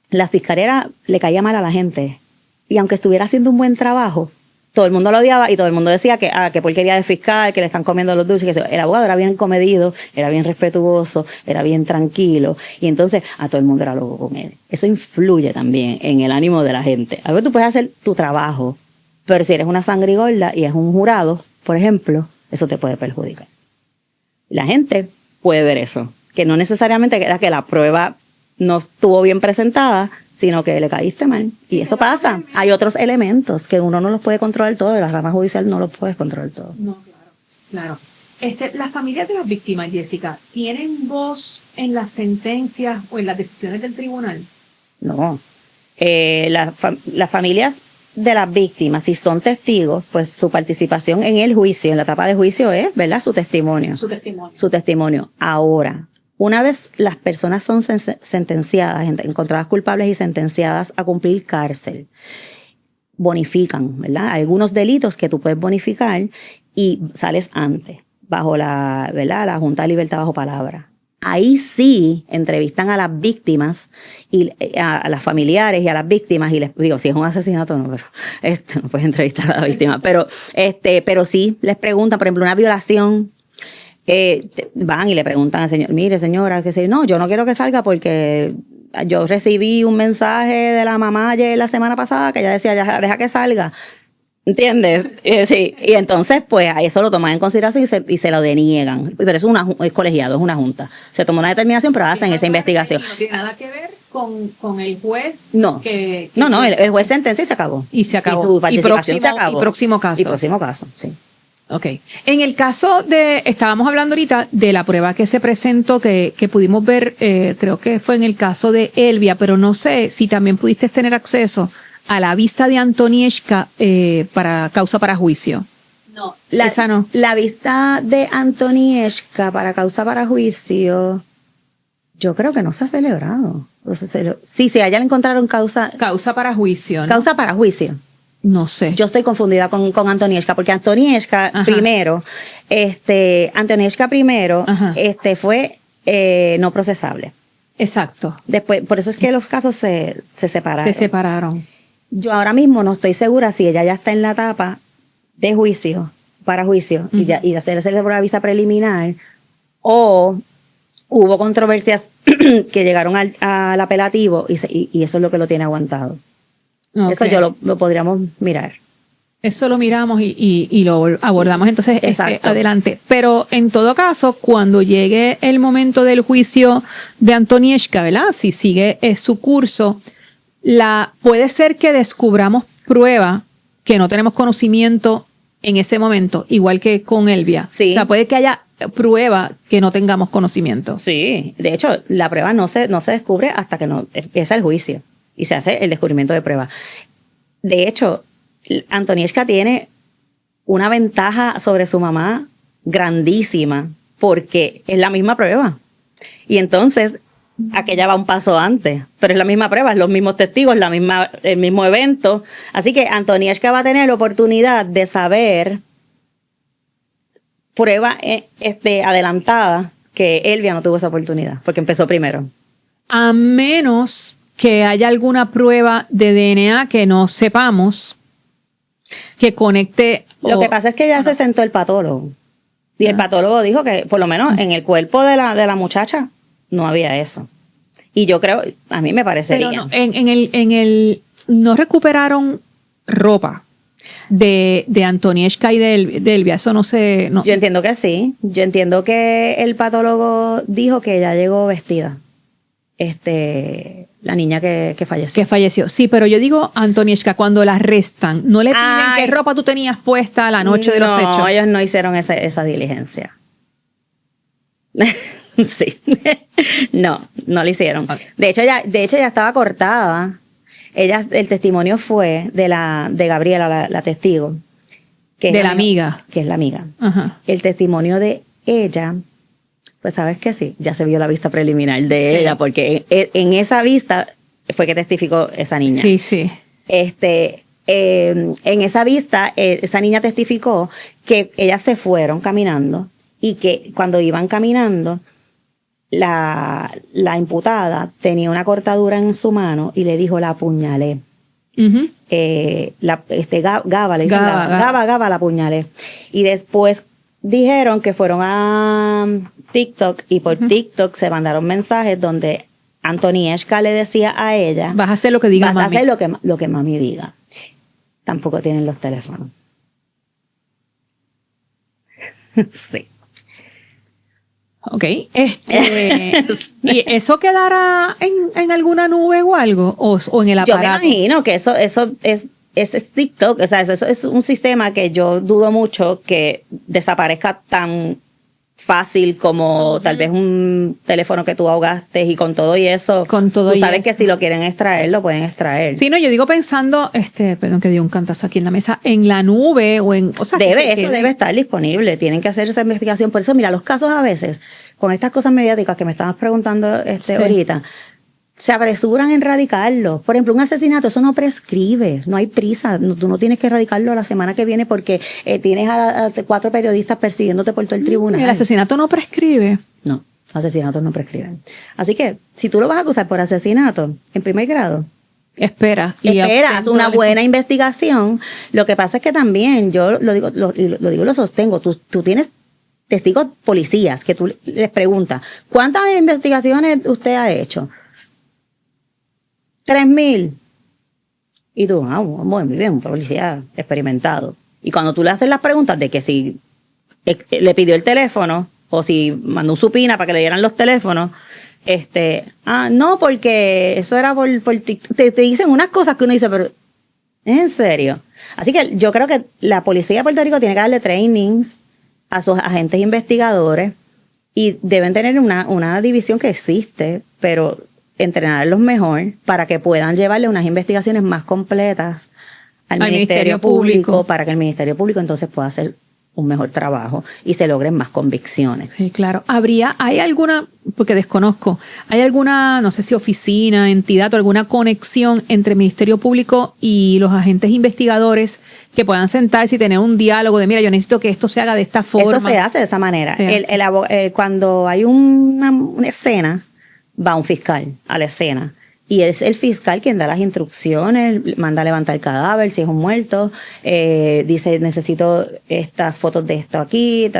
la fiscalía le caía mal a la gente. Y aunque estuviera haciendo un buen trabajo, todo el mundo lo odiaba y todo el mundo decía que porquería de fiscal, que le están comiendo los dulces. El abogado era bien comedido, era bien respetuoso, era bien tranquilo. Y entonces a todo el mundo era loco con él. Eso influye también en el ánimo de la gente. A veces tú puedes hacer tu trabajo, pero si eres una sangrigorda y es un jurado, por ejemplo, eso te puede perjudicar. La gente puede ver eso, que no necesariamente era que la prueba no estuvo bien presentada, sino que le caíste mal. Y eso pasa. Hay otros elementos que uno no los puede controlar todo, la rama judicial no los puedes controlar todo. No, claro. Las familias de las víctimas, Jessica, ¿tienen voz en las sentencias o en las decisiones del tribunal? No. Las familias de las víctimas, si son testigos, pues su participación en el juicio, en la etapa de juicio es, ¿verdad? Su testimonio. Su testimonio. Ahora, una vez las personas son sentenciadas, encontradas culpables y sentenciadas a cumplir cárcel, bonifican, ¿verdad? Hay algunos delitos que tú puedes bonificar y sales antes, bajo la, ¿verdad? La Junta de Libertad bajo palabra. Ahí sí entrevistan a las víctimas y a las familiares y a las víctimas y les digo, si es un asesinato no, pero no puedes entrevistar a la víctima, pero sí les preguntan, por ejemplo, una violación, van y le preguntan al señor, mire señora, que si no, yo no quiero que salga porque yo recibí un mensaje de la mamá ayer la semana pasada que ella decía, ya, deja que salga. ¿Entiendes? Sí. Y entonces, pues, a eso lo toman en consideración y se lo deniegan. Pero eso es colegiado, es una junta. Se toma una determinación, pero hacen esa investigación. No tiene nada que ver con el juez. No. No, el juez sentencia y se acabó. Y se acabó. Y su participación se acabó. Y próximo caso. Y próximo caso, sí. Ok. En el caso estábamos hablando ahorita de la prueba que se presentó, que pudimos ver, creo que fue en el caso de Elvia, pero no sé si también pudiste tener acceso a la vista de Antonieshka para causa para juicio. No, esa no. La vista de Antonieshka para causa para juicio, yo creo que no se ha celebrado. Sí, a ella le encontraron causa para juicio, ¿no? Causa para juicio. No sé. Yo estoy confundida con Antonieshka, porque Antonieshka primero fue no procesable. Exacto. Después, por eso es que los casos se separaron. Se separaron. Yo ahora mismo no estoy segura si ella ya está en la etapa de juicio, para juicio, y ya se le celebró la vista preliminar, o hubo controversias que llegaron al apelativo y eso es lo que lo tiene aguantado. Okay. Eso yo lo podríamos mirar. Eso lo miramos y lo abordamos entonces adelante. Pero en todo caso, cuando llegue el momento del juicio de Antonieshka, ¿verdad? Si sigue su curso, puede ser que descubramos prueba que no tenemos conocimiento en ese momento, igual que con Elvia. Sí. O sea, puede que haya prueba que no tengamos conocimiento. Sí, de hecho, la prueba no se descubre hasta que no empieza el juicio y se hace el descubrimiento de prueba. De hecho, Antonieshka tiene una ventaja sobre su mamá grandísima porque es la misma prueba. Y entonces, aquella va un paso antes, pero es la misma prueba, es los mismos testigos, el mismo evento. Así que Antonieshka va a tener la oportunidad de saber prueba adelantada que Elvia no tuvo esa oportunidad, porque empezó primero. A menos que haya alguna prueba de DNA que no sepamos que conecte. Lo que pasa es que ya se sentó el patólogo. Y el patólogo dijo que, por lo menos en el cuerpo de la muchacha, no había eso. Y yo creo, a mí me parecería. Pero no, no recuperaron ropa de Antonieshka y de Elvia. Eso no sé. No. Yo entiendo que sí. Yo entiendo que el patólogo dijo que ella llegó vestida. La niña que falleció. Que falleció. Sí, pero yo digo, Antonieshka, cuando la arrestan, ¿no le piden qué ropa tú tenías puesta la noche de los hechos? No, ellos no hicieron esa diligencia. Sí. No lo hicieron. Okay. De hecho, ella estaba cortada. El testimonio fue de Gabriela, la testigo. Que de la amiga. Que es la amiga. Ajá. El testimonio de ella, pues sabes que sí, ya se vio la vista preliminar de ella, porque en esa vista fue que testificó esa niña. Sí, sí. En esa vista, esa niña testificó que ellas se fueron caminando y que cuando iban caminando, la imputada tenía una cortadura en su mano y le dijo, la apuñalé. Uh-huh. Gaba la apuñalé. Y después dijeron que fueron a TikTok y por TikTok se mandaron mensajes donde Antonieshka le decía a ella, vas a hacer lo que diga mami. Vas a hacer lo que mami diga. Tampoco tienen los teléfonos. Sí. Ok. ¿Y eso quedará en alguna nube o algo? ¿O en el aparato? Yo me imagino que eso es TikTok. O sea, eso es un sistema que yo dudo mucho que desaparezca tan fácil como tal vez un teléfono que tú ahogaste y con todo y eso, tú sabes que si lo quieren extraer, lo pueden extraer. Sí, no, yo digo pensando, perdón que di un cantazo aquí en la mesa, en la nube o en... O sea, debe estar disponible, tienen que hacer esa investigación. Por eso, mira, los casos a veces, con estas cosas mediáticas que me estabas preguntando ahorita, se apresuran en radicarlo. Por ejemplo, un asesinato, eso no prescribe, no hay prisa, tú no tienes que radicarlo la semana que viene porque tienes a 4 periodistas persiguiéndote por todo el tribunal. El asesinato no prescribe. No, asesinatos no prescriben. Así que, si tú lo vas a acusar por asesinato en primer grado, Espera, haz una buena investigación. Lo que pasa es que también, yo lo digo y lo sostengo, tú tienes testigos policías que tú les preguntas, ¿cuántas investigaciones usted ha hecho? 3,000. Y tú, muy bien, un policía experimentado. Y cuando tú le haces las preguntas de que si le pidió el teléfono o si mandó un supina para que le dieran los teléfonos, no, porque eso era por te dicen unas cosas que uno dice, pero ¿es en serio? Así que yo creo que la policía de Puerto Rico tiene que darle trainings a sus agentes investigadores y deben tener una división que existe, pero entrenarlos mejor para que puedan llevarle unas investigaciones más completas al Ministerio Público para que el Ministerio Público entonces pueda hacer un mejor trabajo y se logren más convicciones. Sí, claro. ¿Hay alguna, porque desconozco, hay alguna, no sé si oficina, entidad o alguna conexión entre el Ministerio Público y los agentes investigadores que puedan sentarse y tener un diálogo de, mira, yo necesito que esto se haga de esta forma? Esto se hace de esa manera. Cuando hay una escena, va un fiscal a la escena y es el fiscal quien da las instrucciones, manda a levantar el cadáver si es un muerto, dice necesito estas fotos de esto aquí,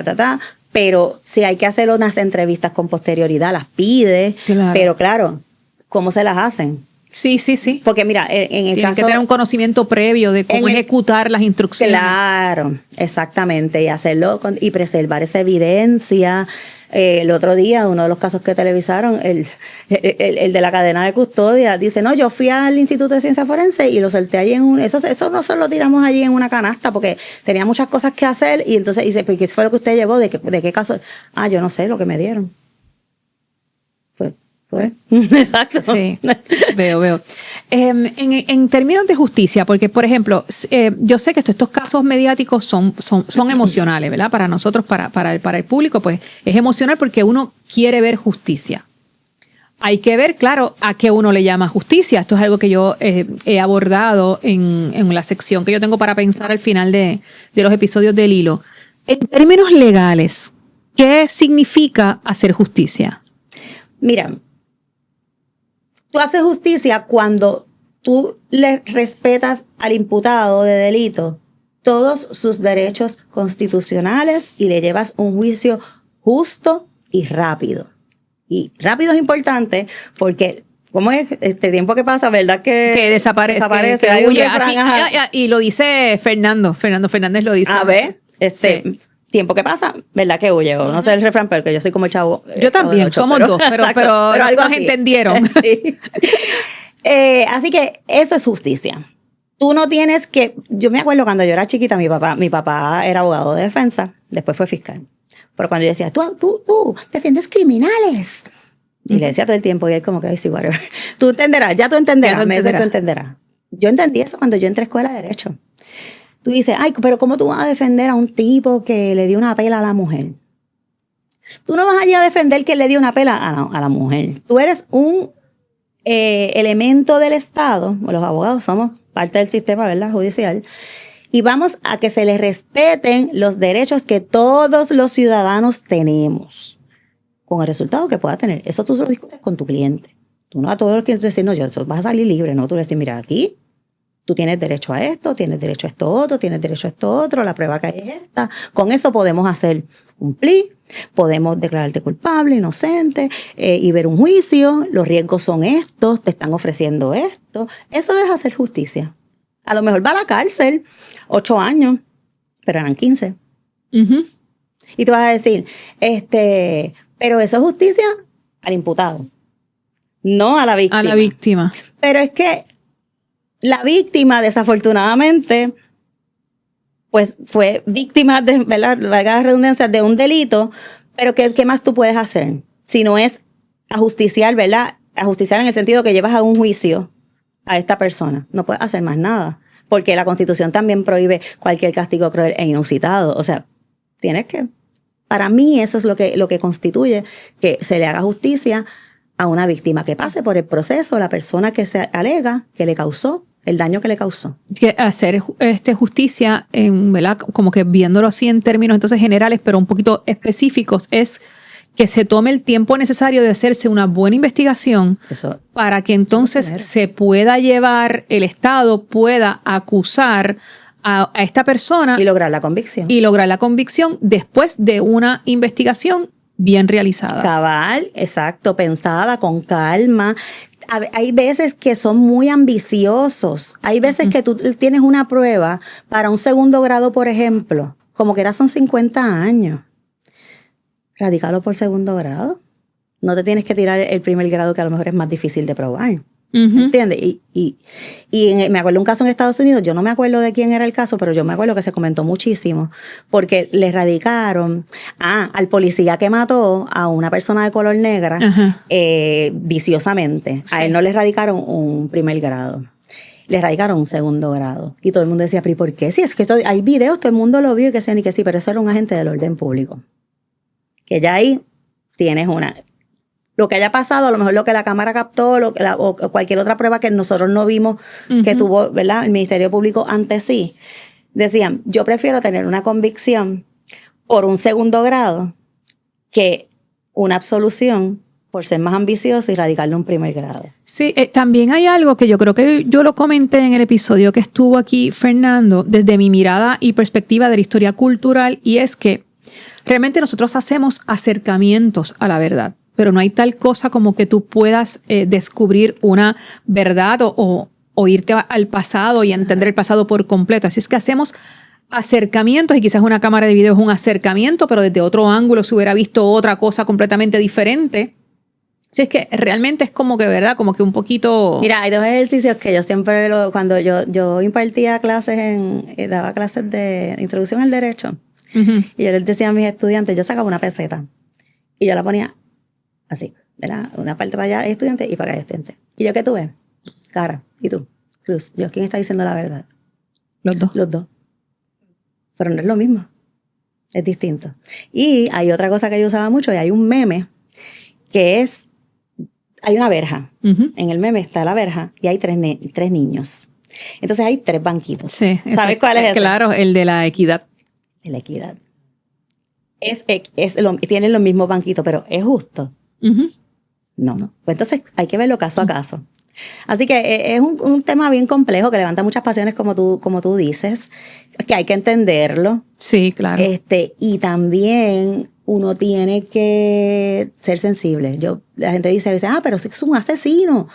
pero si hay que hacer unas entrevistas con posterioridad las pide, pero claro, ¿cómo se las hacen? Sí. Porque mira, en el Tienen caso... que tener un conocimiento previo de cómo ejecutar las instrucciones. Claro, exactamente, y hacerlo y preservar esa evidencia. El otro día, uno de los casos que televisaron, el de la cadena de custodia, dice, no, yo fui al Instituto de Ciencia Forense y lo solté allí eso no se lo tiramos allí en una canasta porque tenía muchas cosas que hacer y entonces dice, ¿qué fue lo que usted llevó? ¿De qué caso? Yo no sé, lo que me dieron. Pues, exacto. Sí, veo. En términos de justicia, porque, por ejemplo, yo sé que estos casos mediáticos son emocionales, ¿verdad? Para nosotros, para el público, pues es emocional porque uno quiere ver justicia. Hay que ver, claro, a qué uno le llama justicia. Esto es algo que yo he abordado en la sección que yo tengo para pensar al final de los episodios del Hilo. En términos legales, ¿qué significa hacer justicia? Mira, tú haces justicia cuando tú le respetas al imputado de delito todos sus derechos constitucionales y le llevas un juicio justo y rápido. Y rápido es importante porque, ¿cómo es? Este tiempo que pasa, ¿verdad? Que desaparece. Que huye. Y lo dice Fernando Fernández lo dice. A ver, sí. Tiempo que pasa, ¿verdad? Que huye. No sé el refrán, pero que yo soy como el chavo. Yo también, somos dos, pero algo nos entendieron. Sí. Así que eso es justicia. Tú no tienes que... Yo me acuerdo cuando yo era chiquita, mi papá era abogado de defensa, después fue fiscal. Pero cuando yo decía, tú defiendes criminales. Y le decía todo el tiempo, y él como que, ay, sí, whatever. Tú entenderás. Tú entenderás. Yo entendí eso cuando yo entré a escuela de Derecho. Tú dices, ay, pero ¿cómo tú vas a defender a un tipo que le dio una pela a la mujer? Tú no vas allí a defender que le dio una pela a la mujer. Tú eres un elemento del Estado, los abogados somos parte del sistema, ¿verdad?, judicial, y vamos a que se les respeten los derechos que todos los ciudadanos tenemos, con el resultado que pueda tener. Eso tú lo discutes con tu cliente. Tú no a todos los clientes decir, no, vas a salir libre, no, tú le dices, mira, aquí tú tienes derecho a esto, tienes derecho a esto otro, tienes derecho a esto otro, la prueba que hay es esta. Con eso podemos hacer un plea, podemos declararte culpable, inocente, y ver un juicio. Los riesgos son estos, te están ofreciendo esto. Eso es hacer justicia. A lo mejor va a la cárcel 8 años, pero eran 15. Uh-huh. Y tú vas a decir, pero eso es justicia al imputado, no a la víctima. A la víctima. Pero es que la víctima, desafortunadamente, pues fue víctima de, ¿verdad?, valga la redundancia, de un delito, Pero ¿qué más tú puedes hacer? Si no es ajusticiar, ¿verdad? Ajusticiar en el sentido que llevas a un juicio a esta persona. No puedes hacer más nada. Porque la Constitución también prohíbe cualquier castigo cruel e inusitado. O sea, tienes que... Para mí eso es lo que constituye que se le haga justicia a una víctima, que pase por el proceso la persona que se alega que le causó el daño que le causó. Que hacer justicia, ¿verdad? Como que viéndolo así en términos entonces generales, pero un poquito específicos, es que se tome el tiempo necesario de hacerse una buena investigación para que entonces se pueda llevar, el Estado pueda acusar a esta persona. Y lograr la convicción. Y lograr la convicción después de una investigación bien realizada. Cabal, exacto, pensada, con calma. Hay veces que son muy ambiciosos. Hay veces que tú tienes una prueba para un segundo grado, por ejemplo, como que ahora son 50 años. Radícalo por segundo grado. No te tienes que tirar el primer grado, que a lo mejor es más difícil de probar. ¿Entiendes? Y me acuerdo un caso en Estados Unidos, yo no me acuerdo de quién era el caso, pero yo me acuerdo que se comentó muchísimo, porque le radicaron al policía que mató a una persona de color negra viciosamente. Sí. A él no le radicaron un primer grado. Le radicaron un segundo grado. Y todo el mundo decía, ¿pero por qué? Sí, es que hay videos, todo el mundo lo vio y que sí, ni que sí, pero eso era un agente del orden público. Que ya ahí tienes lo que haya pasado, a lo mejor lo que la cámara captó, o cualquier otra prueba que nosotros no vimos que tuvo, ¿verdad?, el Ministerio Público ante sí. Decían, yo prefiero tener una convicción por un segundo grado que una absolución por ser más ambicioso y radicarle un primer grado. Sí, también hay algo que yo creo que yo lo comenté en el episodio que estuvo aquí Fernando, desde mi mirada y perspectiva de la historia cultural, y es que realmente nosotros hacemos acercamientos a la verdad, pero no hay tal cosa como que tú puedas descubrir una verdad o irte al pasado y entender el pasado por completo. Así es que hacemos acercamientos, y quizás una cámara de video es un acercamiento, pero desde otro ángulo se hubiera visto otra cosa completamente diferente. Así es que realmente es como que, ¿verdad? Como que un poquito... Mira, hay dos ejercicios que yo siempre, cuando yo impartía clases daba clases de introducción al derecho, y yo les decía a mis estudiantes, yo sacaba una peseta y yo la ponía así, ¿verdad? Una parte para allá estudiante y para acá estudiante. ¿Y yo qué tú ves? Cara. ¿Y tú? Cruz. ¿Yo quién está diciendo la verdad? Los dos. Los dos. Pero no es lo mismo. Es distinto. Y hay otra cosa que yo usaba mucho, y hay un meme que es, hay una verja. En el meme está la verja y hay tres niños. Entonces hay 3 banquitos. Sí. ¿Sabes cuál es ese? Claro, el de la equidad. La equidad. Tienen los mismos banquitos, pero ¿es justo? No. Pues entonces hay que verlo caso a caso. Así que es un tema bien complejo que levanta muchas pasiones, como tú dices, que hay que entenderlo. Sí, claro. Y también uno tiene que ser sensible. La gente dice, pero es un asesino.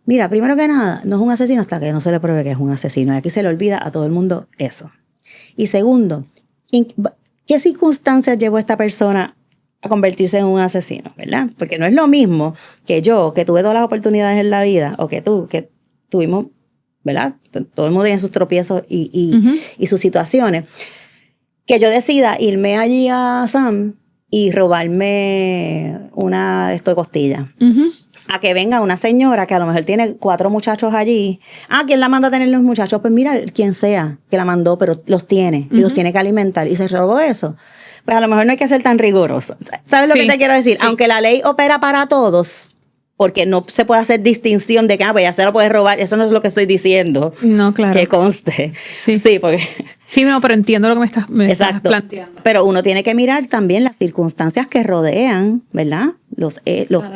Mira, primero que nada, no es un asesino hasta que no se le pruebe que es un asesino. Y aquí se le olvida a todo el mundo eso. Y segundo, ¿qué circunstancias llevó a esta persona a convertirse en un asesino, verdad? Porque no es lo mismo que yo, que tuve todas las oportunidades en la vida, o que tú, que tuvimos, ¿verdad? Todo el mundo tiene sus tropiezos y sus situaciones. Que yo decida irme allí a Sam y robarme una de costilla. A que venga una señora que a lo mejor tiene 4 muchachos allí. ¿Quién la manda a tener los muchachos? Pues mira, quien sea que la mandó, pero los tiene y los tiene que alimentar, y se robó eso. Pues a lo mejor no hay que ser tan riguroso. ¿Sabes lo que te quiero decir? Sí. Aunque la ley opera para todos, porque no se puede hacer distinción de que, pues ya se lo puedes robar. Eso no es lo que estoy diciendo. No, claro. Que conste. Sí, porque... Sí, no, pero entiendo lo que me estás planteando. Pero uno tiene que mirar también las circunstancias que rodean, ¿verdad? Los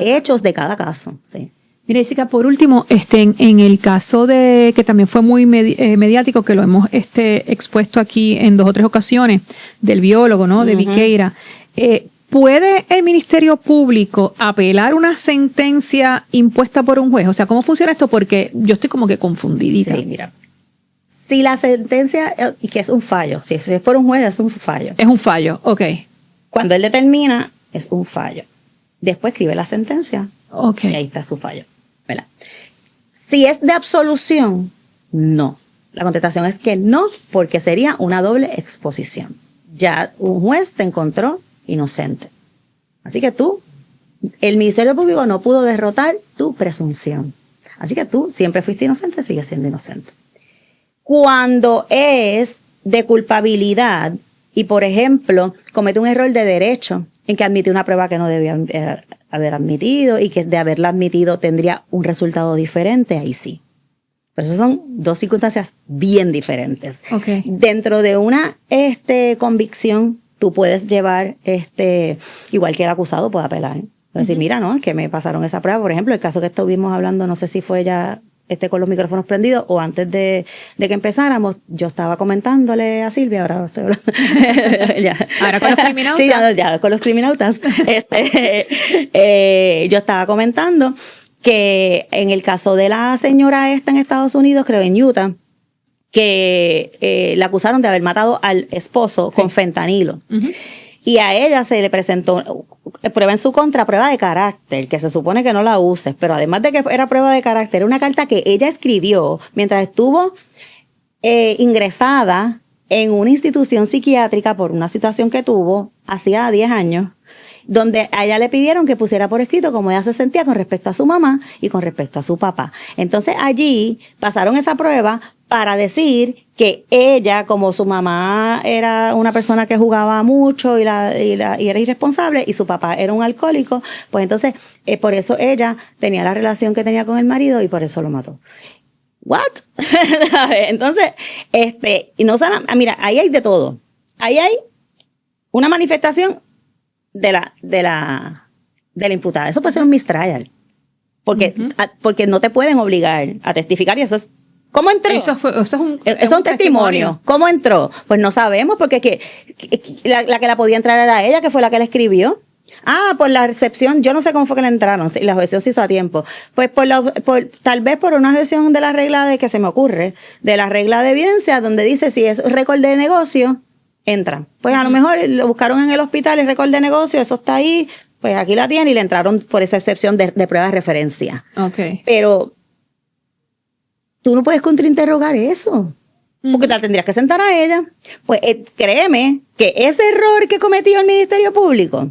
hechos de cada caso, sí. Mira, Jessica, por último, en el caso de que también fue muy mediático, que lo hemos expuesto aquí en 2 o 3 ocasiones, del biólogo, ¿no? De Viqueira. ¿Puede el Ministerio Público apelar una sentencia impuesta por un juez? O sea, ¿cómo funciona esto? Porque yo estoy como que confundidita. Sí, mira. Si la sentencia, y que es un fallo, si es por un juez, es un fallo. Es un fallo, ok. Cuando él determina, es un fallo. Después escribe la sentencia, y ahí está su fallo, ¿verdad? Si es de absolución, no. La contestación es que no, porque sería una doble exposición. Ya un juez te encontró inocente. Así que el Ministerio Público no pudo derrotar tu presunción. Así que tú siempre fuiste inocente, sigues siendo inocente. Cuando es de culpabilidad y, por ejemplo, comete un error de derecho en que admite una prueba que no debía haber admitido y que de haberla admitido tendría un resultado diferente, ahí sí. Pero eso son dos circunstancias bien diferentes. Okay. Dentro de una convicción, tú puedes llevar, igual que el acusado puede apelar. Decir, mira, no, es que me pasaron esa prueba. Por ejemplo, el caso que estuvimos hablando, no sé si fue ya con los micrófonos prendidos o antes de que empezáramos, yo estaba comentándole a Silvia, ahora estoy hablando. Ahora con los criminautas. Sí, ya con los criminautas. Yo estaba comentando que en el caso de la señora esta en Estados Unidos, creo en Utah, que la acusaron de haber matado al esposo con fentanilo. Uh-huh. Y a ella se le presentó prueba en su contra, prueba de carácter, que se supone que no la uses, pero además de que era prueba de carácter, era una carta que ella escribió mientras estuvo ingresada en una institución psiquiátrica por una situación que tuvo hacía 10 años, donde a ella le pidieron que pusiera por escrito cómo ella se sentía con respecto a su mamá y con respecto a su papá. Entonces allí pasaron esa prueba para decir que ella, como su mamá era una persona que jugaba mucho y era irresponsable y su papá era un alcohólico, pues entonces por eso ella tenía la relación que tenía con el marido y por eso lo mató. ¿What? Entonces, y no solo, mira, ahí hay de todo. Ahí hay una manifestación de la imputada. Eso puede ser un mistrial. Porque no te pueden obligar a testificar y eso es. ¿Cómo entró? Eso es un testimonio. ¿Cómo entró? Pues no sabemos porque la que la podía entrar era ella, que fue la que la escribió. Por la recepción, yo no sé cómo fue que le entraron, la objeción se hizo a tiempo. Pues tal vez por una objeción de la regla que se me ocurre, de la regla de evidencia, donde dice si es récord de negocio, entran. Pues a lo mejor lo buscaron en el hospital, el récord de negocio, eso está ahí, pues aquí la tienen y le entraron por esa excepción de prueba de referencia. Okay. Pero tú no puedes contrainterrogar eso, porque te tendrías que sentar a ella. Pues créeme que ese error que cometió el Ministerio Público,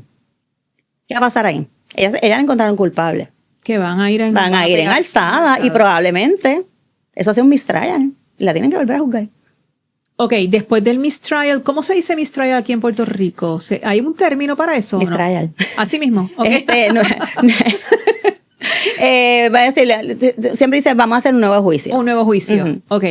¿qué va a pasar ahí? Ella la encontraron culpable. Que van a ir en alzada y probablemente eso hace un mistrial. La tienen que volver a juzgar. Ok, después del mistrial, ¿cómo se dice mistrial aquí en Puerto Rico? ¿Hay un término para eso? Mistrial. ¿No? Así mismo. Okay. Va a decirle, siempre dice, vamos a hacer un nuevo juicio. Un nuevo juicio. Uh-huh. Ok,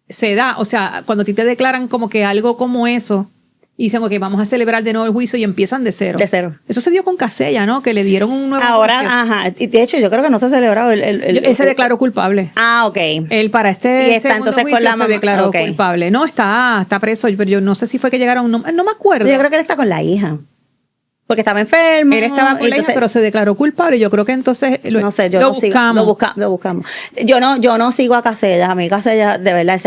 se da, o sea, cuando a ti te declaran como que algo como eso, y dicen, ok, vamos a celebrar de nuevo el juicio y empiezan de cero. De cero. Eso se dio con Casella, ¿no? Que le dieron un nuevo juicio. Ahora, y de hecho, yo creo que no se ha celebrado él se declaró culpable. Ok. Él para segundo entonces juicio se declaró culpable. No, está preso, pero yo no sé si fue que llegaron, no me acuerdo. Yo creo que él está con la hija. Porque estaba enfermo. Él estaba con la hija, pero se declaró culpable. Yo creo que entonces no sé, lo buscamos. Yo no sigo a Casella. A mí Casella, de verdad,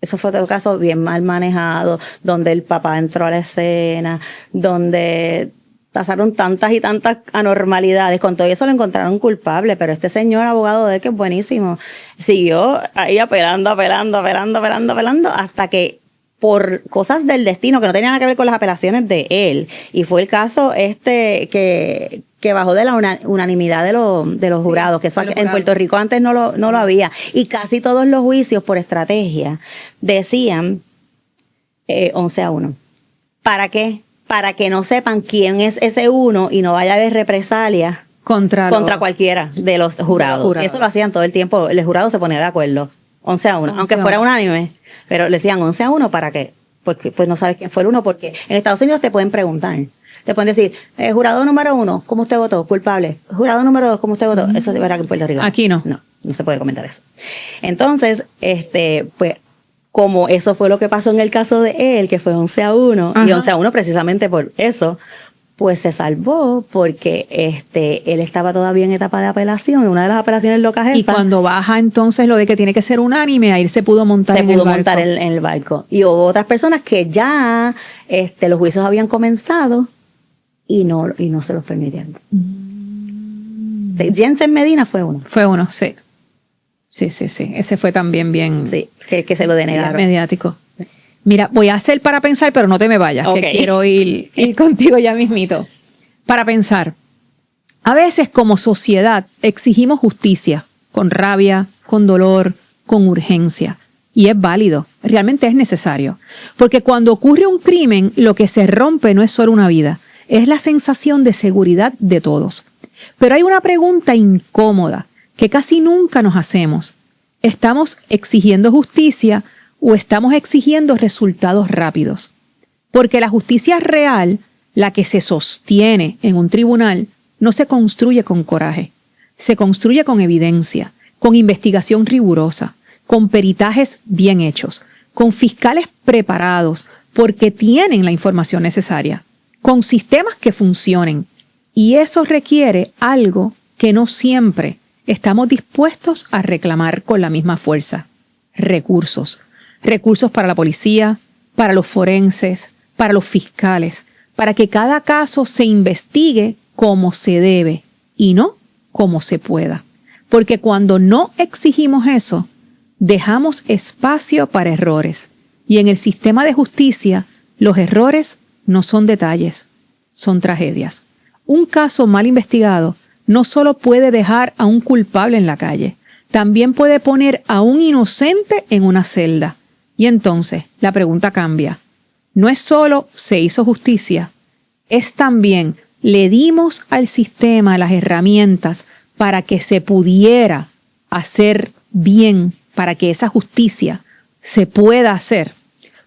eso fue otro caso bien mal manejado, donde el papá entró a la escena, donde pasaron tantas y tantas anormalidades. Con todo eso lo encontraron culpable, pero este señor abogado de él, que es buenísimo, siguió ahí apelando, hasta que por cosas del destino que no tenían nada que ver con las apelaciones de él, y fue el caso que bajó de la unanimidad de los jurados, que eso en Puerto Rico antes no lo había, y casi todos los juicios por estrategia decían 11-1. ¿Para qué? Para que no sepan quién es ese uno y no vaya a haber represalias contra cualquiera de los jurados. Y eso lo hacían todo el tiempo, el jurado se ponía de acuerdo, 11-1, aunque fuera unánime, pero le decían 11-1 para qué, porque pues no sabes quién fue el uno, porque en Estados Unidos te pueden preguntar. Te pueden decir, jurado número 1, ¿cómo usted votó? Culpable. Jurado número 2, ¿cómo usted votó? Eso de verdad que en Puerto Rico. Aquí no. No se puede comentar eso. Entonces, pues, como eso fue lo que pasó en el caso de él, que fue 11-1, y 11-1 precisamente por eso, pues se salvó porque él estaba todavía en etapa de apelación, en una de las apelaciones locas esas. Y cuando baja entonces lo de que tiene que ser unánime, ahí se pudo montar en el barco. Y hubo otras personas que ya los juicios habían comenzado y no se los permitieron. Jensen Medina fue uno. Fue uno, sí. Sí. Ese fue también bien. Sí, que se lo denegaron. Mediático. Mira, voy a hacer para pensar, pero no te me vayas, que quiero ir contigo ya mismito. Para pensar, a veces como sociedad exigimos justicia, con rabia, con dolor, con urgencia. Y es válido, realmente es necesario. Porque cuando ocurre un crimen, lo que se rompe no es solo una vida, es la sensación de seguridad de todos. Pero hay una pregunta incómoda que casi nunca nos hacemos. ¿Estamos exigiendo justicia o estamos exigiendo resultados rápidos? Porque la justicia real, la que se sostiene en un tribunal, no se construye con coraje. Se construye con evidencia, con investigación rigurosa, con peritajes bien hechos, con fiscales preparados porque tienen la información necesaria, con sistemas que funcionen. Y eso requiere algo que no siempre estamos dispuestos a reclamar con la misma fuerza. Recursos. Recursos para la policía, para los forenses, para los fiscales, para que cada caso se investigue como se debe y no como se pueda. Porque cuando no exigimos eso, dejamos espacio para errores. Y en el sistema de justicia, los errores no son detalles, son tragedias. Un caso mal investigado no solo puede dejar a un culpable en la calle, también puede poner a un inocente en una celda. Y entonces la pregunta cambia. No es solo se hizo justicia, es también le dimos al sistema las herramientas para que se pudiera hacer bien, para que esa justicia se pueda hacer.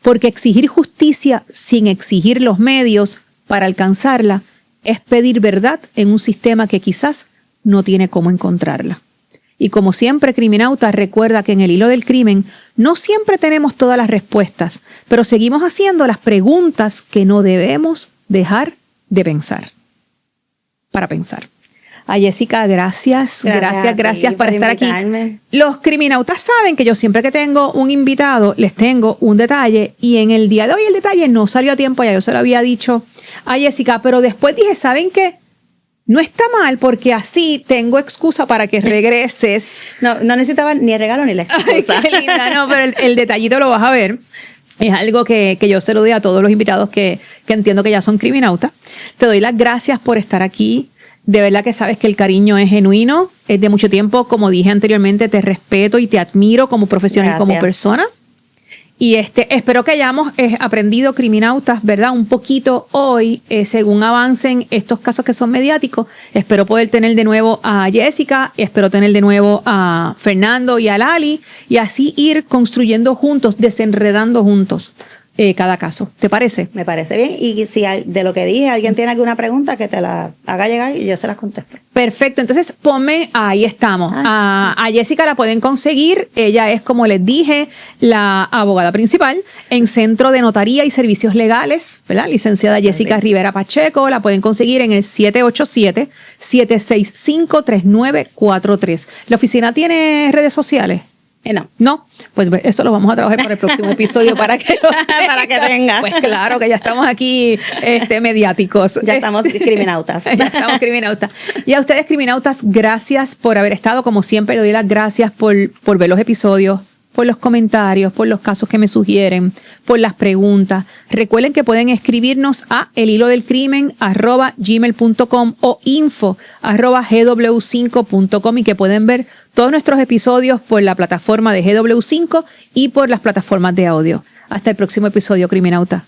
Porque exigir justicia sin exigir los medios para alcanzarla es pedir verdad en un sistema que quizás no tiene cómo encontrarla. Y como siempre, Criminauta, recuerda que en el hilo del crimen no siempre tenemos todas las respuestas, pero seguimos haciendo las preguntas que no debemos dejar de pensar. Para pensar. A Jessica, gracias por estar aquí. Los criminautas saben que yo siempre que tengo un invitado les tengo un detalle y en el día de hoy el detalle no salió a tiempo, ya yo se lo había dicho a Jessica, pero después dije, ¿saben qué? No está mal porque así tengo excusa para que regreses. No necesitaba ni el regalo ni la excusa. Ay, qué linda, no, pero el detallito lo vas a ver. Es algo que yo se lo doy a todos los invitados que entiendo que ya son criminautas. Te doy las gracias por estar aquí. De verdad que sabes que el cariño es genuino, es de mucho tiempo. Como dije anteriormente, te respeto y te admiro como profesional y como persona. Y espero que hayamos aprendido, criminautas, ¿verdad? Un poquito hoy, según avancen estos casos que son mediáticos. Espero poder tener de nuevo a Jessica, espero tener de nuevo a Fernando y a Lali, y así ir construyendo juntos, desenredando juntos cada caso. ¿Te parece? Me parece bien. Y si de lo que dije alguien tiene alguna pregunta, que te la haga llegar y yo se las contesto. Perfecto. Entonces ponme, ahí estamos. A Jessica la pueden conseguir. Ella es, como les dije, la abogada principal en Centro de Notaría y Servicios Legales, ¿verdad? Licenciada Jessica Rivera Pacheco. La pueden conseguir en el 787-765-3943. ¿La oficina tiene redes sociales? No, pues eso lo vamos a trabajar para el próximo episodio para que para que tenga. Pues claro que ya estamos aquí mediáticos. Ya estamos criminautas. Ya estamos criminautas. Y a ustedes, criminautas, gracias por haber estado. Como siempre, le doy las gracias por ver los episodios, por los comentarios, por los casos que me sugieren, por las preguntas. Recuerden que pueden escribirnos a elhilodelcrimen@gmail.com o info@gw5.com y que pueden ver todos nuestros episodios por la plataforma de GW5 y por las plataformas de audio. Hasta el próximo episodio, criminauta.